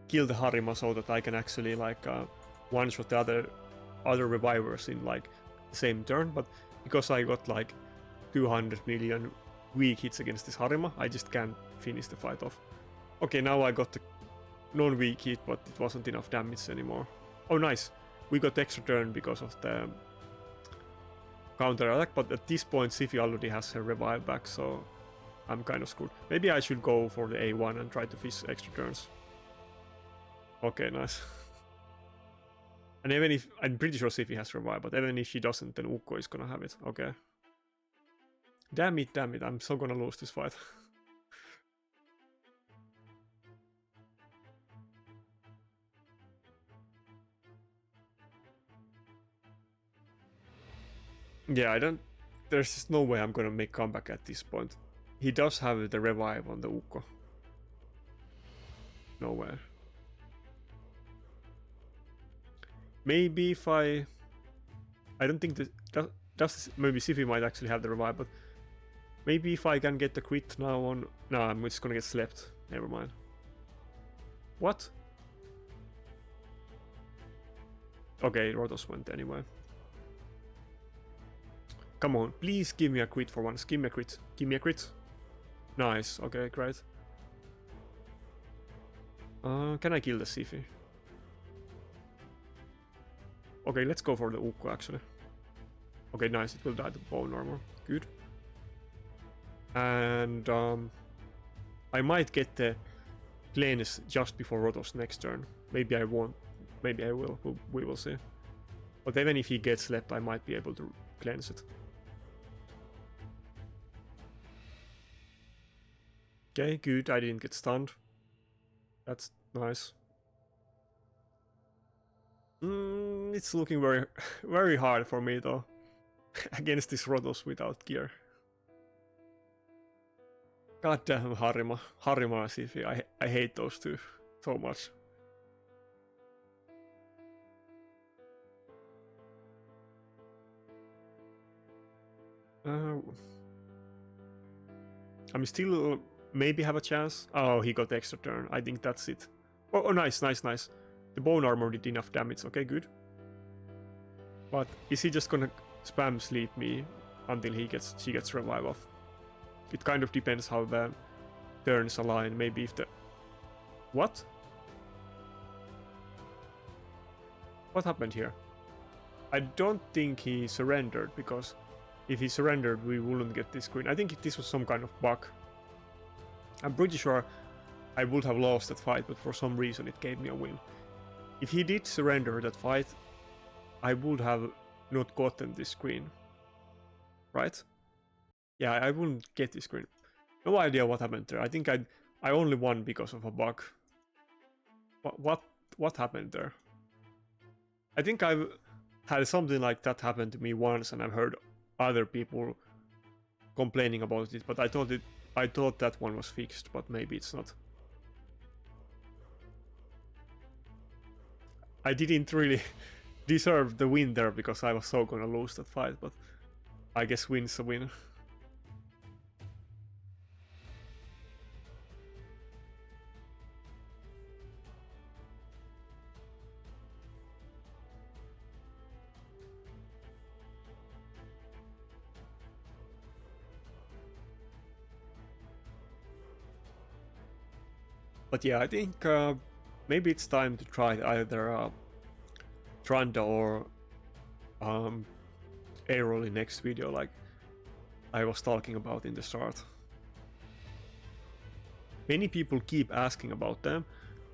kill the Harima so that I can actually like one-shot the other revivers in like the same turn, but because I got like 200 million weak hits against this Harima, I just can't finish the fight off. Okay, now I got the non-weak hit, but it wasn't enough damage anymore. Oh nice, we got extra turn because of the counter attack, but at this point Siphi already has her revive back, so I'm kind of screwed. Maybe I should go for the A1 and try to fish extra turns. Okay, nice. And even if... I'm pretty sure Siphi has revive, but even if she doesn't, then Ukko is gonna have it. Okay. Damn it, I'm so gonna lose this fight. Yeah, I don't... There's just no way I'm gonna make comeback at this point. He does have the revive on the Ukko. Nowhere. Maybe if I don't think that does maybe Siphi might actually have the revive, but maybe if I can get the crit now on... No, I'm just gonna get slept. Never mind. What? Okay, rotos went anyway. Come on, please give me a crit for once. Give me a crit. Give me a crit. Nice, okay, great. Can I kill the Siphi? Okay, let's go for the Ukko actually. Okay, nice, it will die to bone armor. Good. And I might get the cleanse just before rotos next turn. Maybe I won't. Maybe I will. We will see. But even if he gets left, I might be able to cleanse it. Okay, good. I didn't get stunned. That's nice. It's looking very, very hard for me though. Against this rotos without gear. Goddamn Harima. Harima and Siphi. I hate those two so much. I'm still... maybe have a chance. Oh, he got extra turn. I think that's it. Oh, nice. The bone armor did enough damage. Okay, good. But is he just gonna spam sleep me until she gets revive off? It kind of depends how the turns align. Maybe if the... What? What happened here? I don't think he surrendered, because if he surrendered, we wouldn't get this screen. I think this was some kind of bug. I'm pretty sure I would have lost that fight, but for some reason it gave me a win. If he did surrender that fight, I would have not gotten this screen. Right? Yeah, I wouldn't get this screen. No idea what happened there. I think I only won because of a bug. What happened there? I think I've had something like that happen to me once, and I've heard other people complaining about it, but I thought that one was fixed, but maybe it's not. I didn't really deserve the win there because I was so gonna lose that fight, but I guess win's a win. But yeah, I think maybe it's time to try either Tranda or Aerol in next video, like I was talking about in the start. Many people keep asking about them,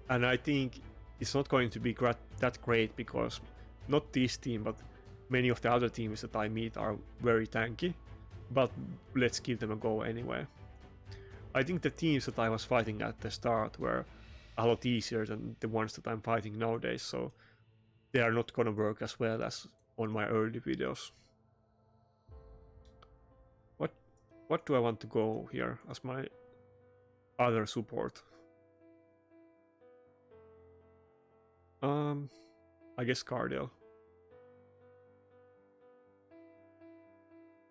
and I think it's not going to be that great because not this team, but many of the other teams that I meet are very tanky. But let's give them a go anyway. I think the teams that I was fighting at the start were a lot easier than the ones that I'm fighting nowadays, so they are not gonna work as well as on my early videos. What do I want to go here as my other support? I guess Cardiel.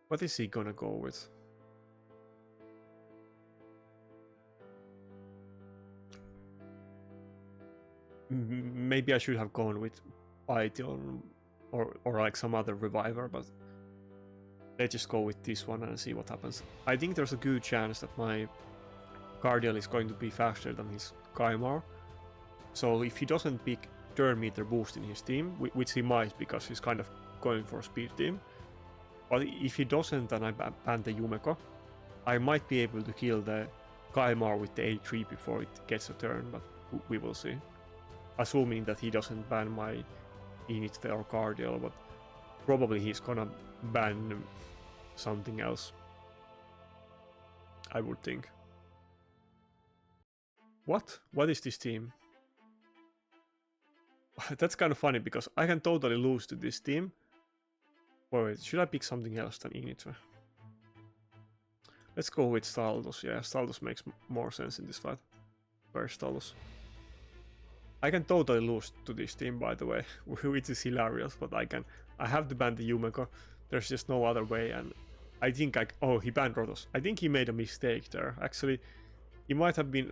What is he gonna go with? Maybe I should have gone with Python or like some other reviver, but let's just go with this one and see what happens. I think there's a good chance that my Cardiel is going to be faster than his Kaimar. So if he doesn't pick turn meter boost in his team, which he might because he's kind of going for a speed team, but if he doesn't and I ban the Yumeko, I might be able to kill the Kaimar with the A3 before it gets a turn, but we will see. Assuming that he doesn't ban my initi or Cardiel, but probably he's gonna ban something else, I would think. What is this team? That's kind of funny because I can totally lose to this team. Wait, should I pick something else than initi? Let's go with Staldos. Yeah, Staldos makes more sense in this fight. Where's Staldos? I can totally lose to this team, by the way, which is hilarious, but I have to ban the Yumeko. There's just no other way, and I think oh, he banned Rotos. I think he made a mistake there. Actually, he might have been,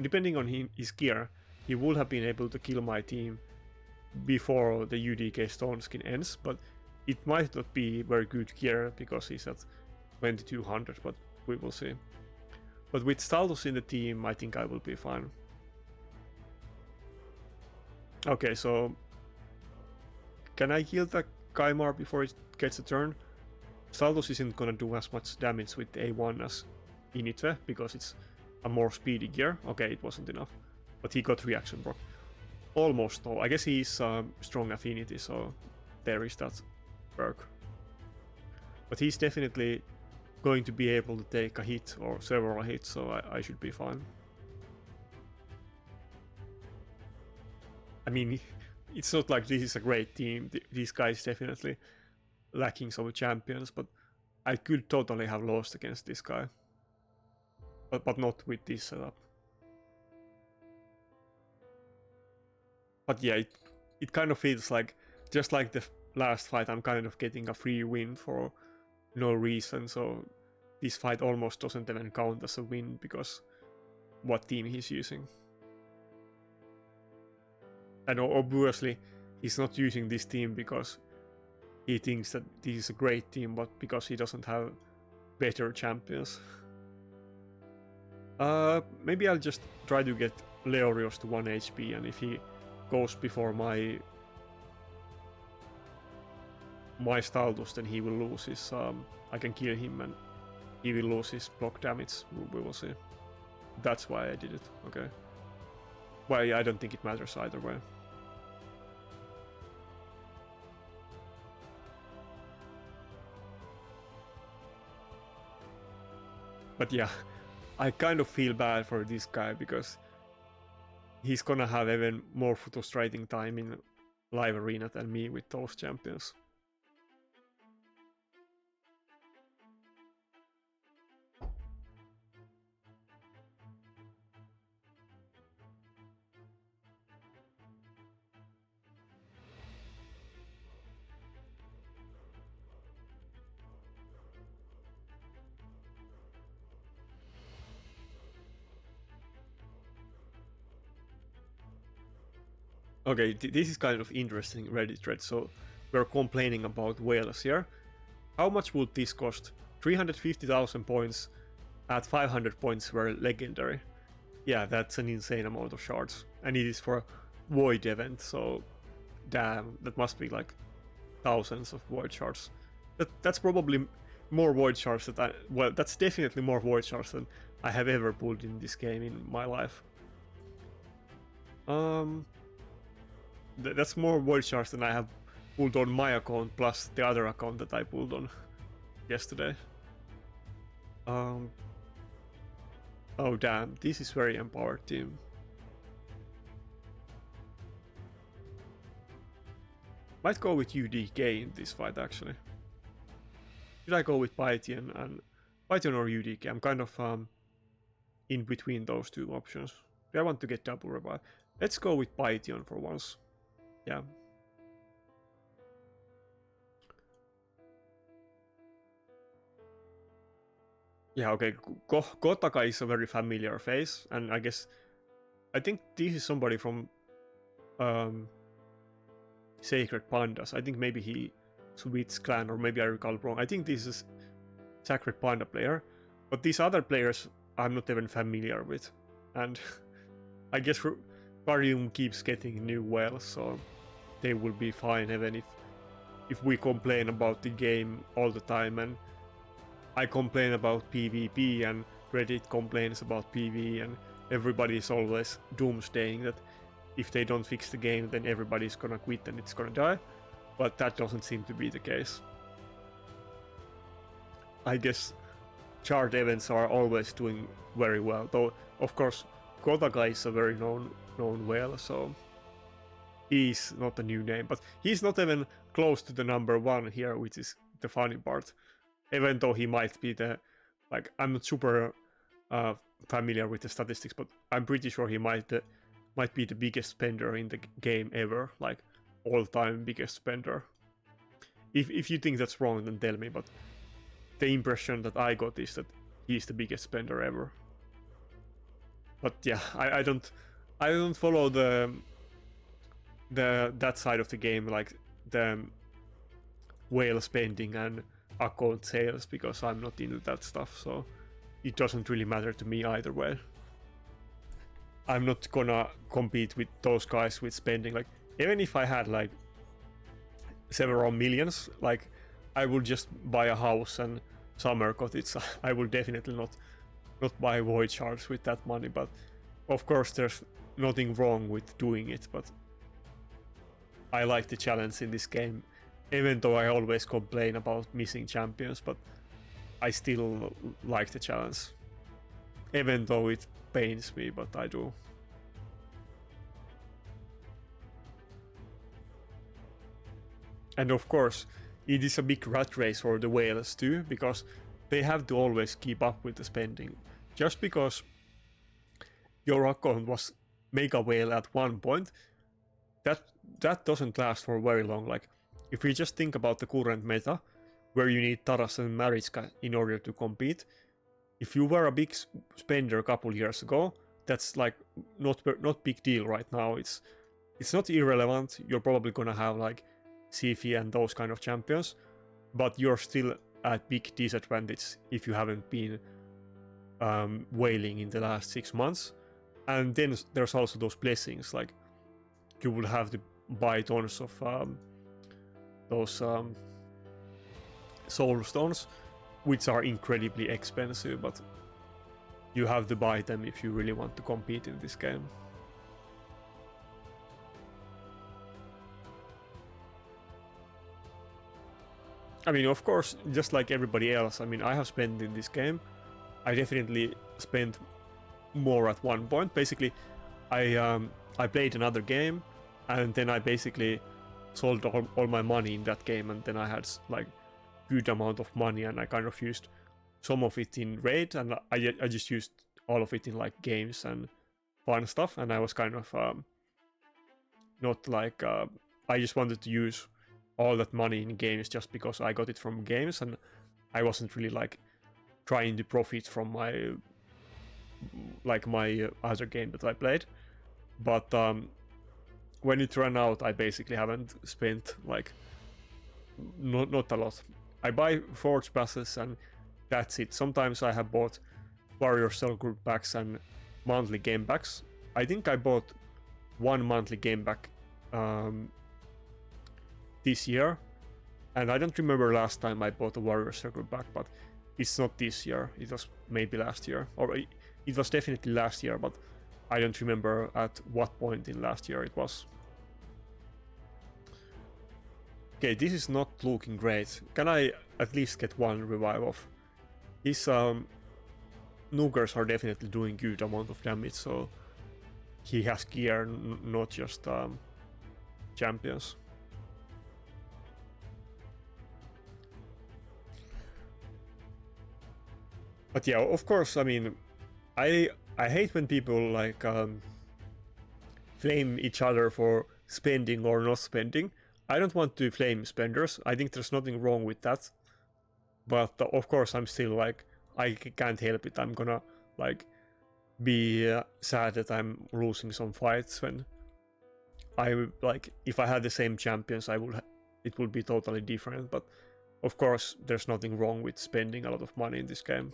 depending on his gear, he would have been able to kill my team before the UDK Stone Skin ends, but it might not be very good gear because he's at 2200, but we will see. But with Staldos in the team, I think I will be fine. Okay, so can I kill the Kaimar before it gets a turn? Staldos isn't gonna do as much damage with A1 as initi because it's a more speedy gear. Okay, it wasn't enough, but he got reaction proc. Almost no. I guess he's strong affinity, so there is that perk. But he's definitely going to be able to take a hit or several hits, so I should be fine. I mean, it's not like this is a great team. These guys definitely lacking some champions, but I could totally have lost against this guy. But not with this setup. But yeah, it kind of feels like, just like the last fight, I'm kind of getting a free win for no reason, so this fight almost doesn't even count as a win because what team he's using. And obviously, he's not using this team because he thinks that this is a great team, but because he doesn't have better champions. Maybe I'll just try to get Leorios to 1 HP, and if he goes before my Staldos, then he will lose his... I can kill him and he will lose his block damage. We will see. That's why I did it. Okay. Well, I don't think it matters either way. But yeah, I kind of feel bad for this guy because he's gonna have even more frustrating time in live arena than me with those champions. Okay, this is kind of interesting Reddit thread. So we're complaining about whales here. How much would this cost? 350,000 points at 500 points were legendary. Yeah, that's an insane amount of shards. And it is for a void event, so damn, that must be like thousands of void shards. That's probably more void shards that well, that's definitely more void shards than I have ever pulled in this game in my life. That's more void shards than I have pulled on my account plus the other account that I pulled on yesterday. Oh damn, this is very empowered team. Might go with UDK in this fight actually. Should I go with Python or UDK? I'm kind of in between those two options. Do I want to get double revive? Let's go with Python for once. Yeah. Yeah, okay. Kotaka is a very familiar face, and I think this is somebody from Sacred Pandas. I think maybe he switched clan, or maybe I recall wrong. I think this is Sacred Panda player, but these other players I'm not even familiar with, and I guess Varium keeps getting new whales, so they will be fine even if we complain about the game all the time, and I complain about PvP and Reddit complains about PvE, and everybody is always doomsdaying that if they don't fix the game then everybody's gonna quit and it's gonna die, but that doesn't seem to be the case. I guess chart events are always doing very well, though of course Kotaka is a very known whale, so he's not a new name, but he's not even close to the number one here, which is the funny part. Even though he might be the, like, I'm not super familiar with the statistics, but I'm pretty sure he might be the biggest spender in the game ever, like all-time biggest spender. If you think that's wrong, then tell me, but the impression that I got is that he's the biggest spender ever. But yeah, I don't follow that side of the game, like the whale spending and account sales, because I'm not into that stuff, so it doesn't really matter to me either way. I'm not gonna compete with those guys with spending, like, even if I had like several millions, like, I would just buy a house and summer cottage. I would definitely not buy void shards with that money, but of course there's nothing wrong with doing it, but I like the challenge in this game, even though I always complain about missing champions, but I still like the challenge, even though it pains me, but I do. And of course it is a big rat race for the whales too, because they have to always keep up with the spending. Just because your account was mega whale at one point, that doesn't last for very long. Like, if we just think about the current meta, where you need Taras and Mariska in order to compete, if you were a big spender a couple years ago, that's like not big deal right now. It's not irrelevant. You're probably gonna have like Sifi and those kind of champions, but you're still at big disadvantage if you haven't been whaling in the last 6 months. And then there's also those blessings, like you will have to buy tons of those soul stones, which are incredibly expensive, but you have to buy them if you really want to compete in this game. I mean, of course, just like everybody else, I mean, I have spent in this game I definitely spent more at one point. Basically, I played another game, and then I basically sold all my money in that game, and then I had like good amount of money, and I kind of used some of it in raid, and I just used all of it in like games and fun stuff, and I was kind of not like I just wanted to use all that money in games just because I got it from games, and I wasn't really like trying to profit from my other game that I played. But when it ran out, I basically haven't spent like not a lot. I buy forge passes and that's it. Sometimes I have bought warrior cell group packs and monthly game packs. I think I bought one monthly game pack this year, and I don't remember last time I bought a warrior cell group pack, but it's not this year. It was maybe last year, or it was definitely last year, but I don't remember at what point in last year it was. Okay, this is not looking great. Can I at least get one revive off? His Nugers are definitely doing good amount of damage, so he has gear, not just champions. But yeah, of course, I mean, I hate when people like flame each other for spending or not spending. I don't want to flame spenders. I think there's nothing wrong with that. But of course, I'm still like, I can't help it. I'm gonna like be sad that I'm losing some fights when I like, if I had the same champions, it would be totally different. But of course, there's nothing wrong with spending a lot of money in this game.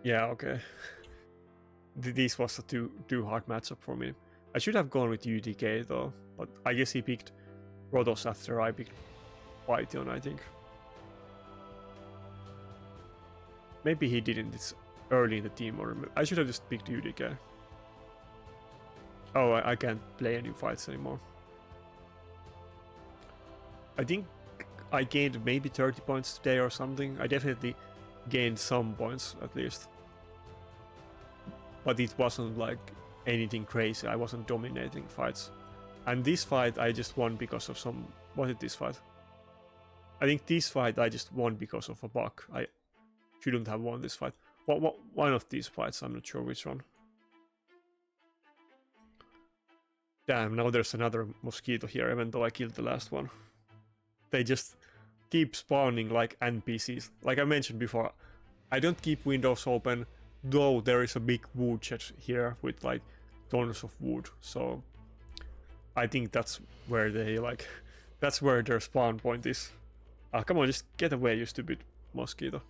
Yeah, okay. This was a too hard matchup for me. I should have gone with UDK though, but I guess he picked rotos after I picked Python, I think. Maybe he didn't, it's early in the team, or I should have just picked UDK. Oh, I can't play any fights anymore. I think I gained maybe 30 points today or something. I definitely gained some points at least. But it wasn't like anything crazy. I wasn't dominating fights. And this fight I just won because of some... Was it this fight? I think this fight I just won because of a bug. I shouldn't have won this fight. One of these fights, I'm not sure which one. Damn, now there's another mosquito here, even though I killed the last one. They just keep spawning like NPCs. Like I mentioned before, I don't keep windows open, though there is a big wood shed here with like tons of wood. So I think that's where they like, that's where their spawn point is. Come on, just get away, you stupid mosquito.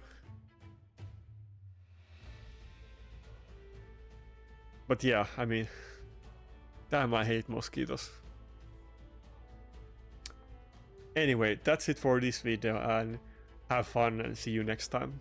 But yeah, I mean, damn, I hate mosquitoes. Anyway, that's it for this video, and have fun and see you next time.